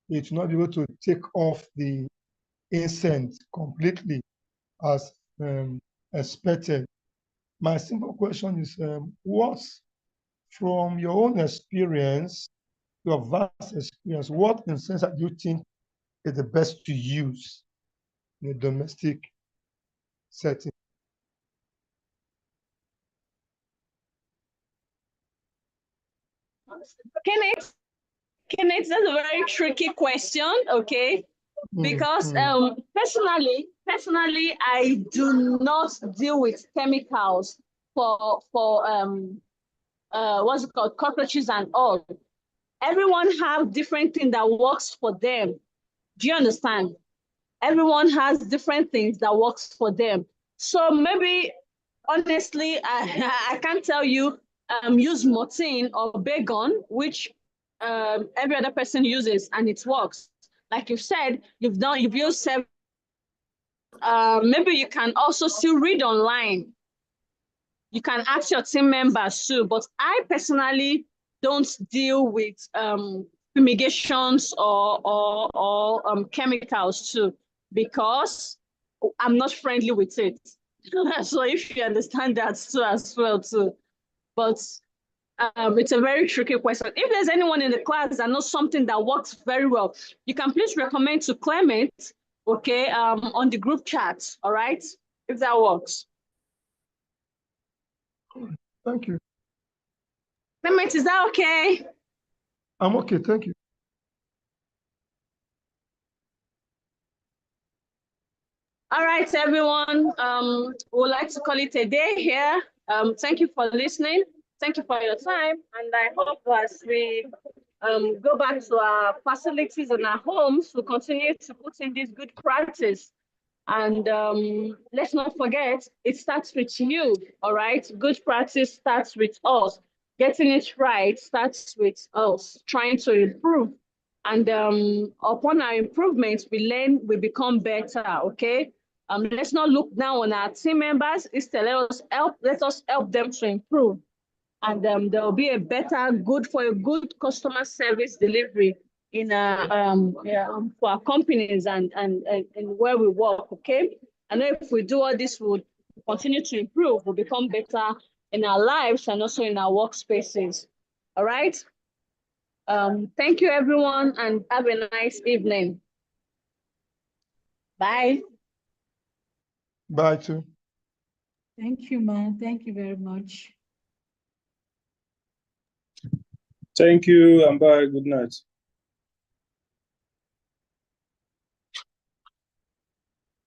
it will not be able to take off the insect completely as expected. My simple question is, what, from your own experience, your vast experience, what insecticide do you think is the best to use in a domestic setting? Kenneth, that's a very tricky question, okay? Because personally, I do not deal with chemicals for what's it called, cockroaches and all. Everyone has different thing that works for them. Do you understand? Everyone has different things that works for them. So maybe, honestly, I can't tell you use Mortine or Baygon, which every other person uses and it works. Like you said, you've used several. Maybe you can also still read online. You can ask your team members too, but I personally don't deal with fumigations or chemicals too, because I'm not friendly with it. So if you understand that too as well too, but it's a very tricky question. If there's anyone in the class that knows something that works very well, you can please recommend to Clement, okay, on the group chat, all right, if that works. Thank you. Clement, is that okay? I'm okay, thank you. All right, everyone. We'd like to call it a day here. Thank you for listening. Thank you for your time. And I hope as we go back to our facilities and our homes, we continue to put in this good practice. And let's not forget, it starts with you, all right? Good practice starts with us. Getting it right starts with us, trying to improve. And upon our improvements, we learn, we become better, okay? Let's not look down on our team members. Instead, let us help them to improve. and there will be a good customer service delivery in for our companies and where we work. Okay, I know if we do all this, we'll continue to improve. We'll become better in our lives and also in our workspaces. All right. Thank you, everyone, and have a nice evening. Bye. Bye, too. Thank you, ma. Thank you very much. Thank you, and bye. Good night.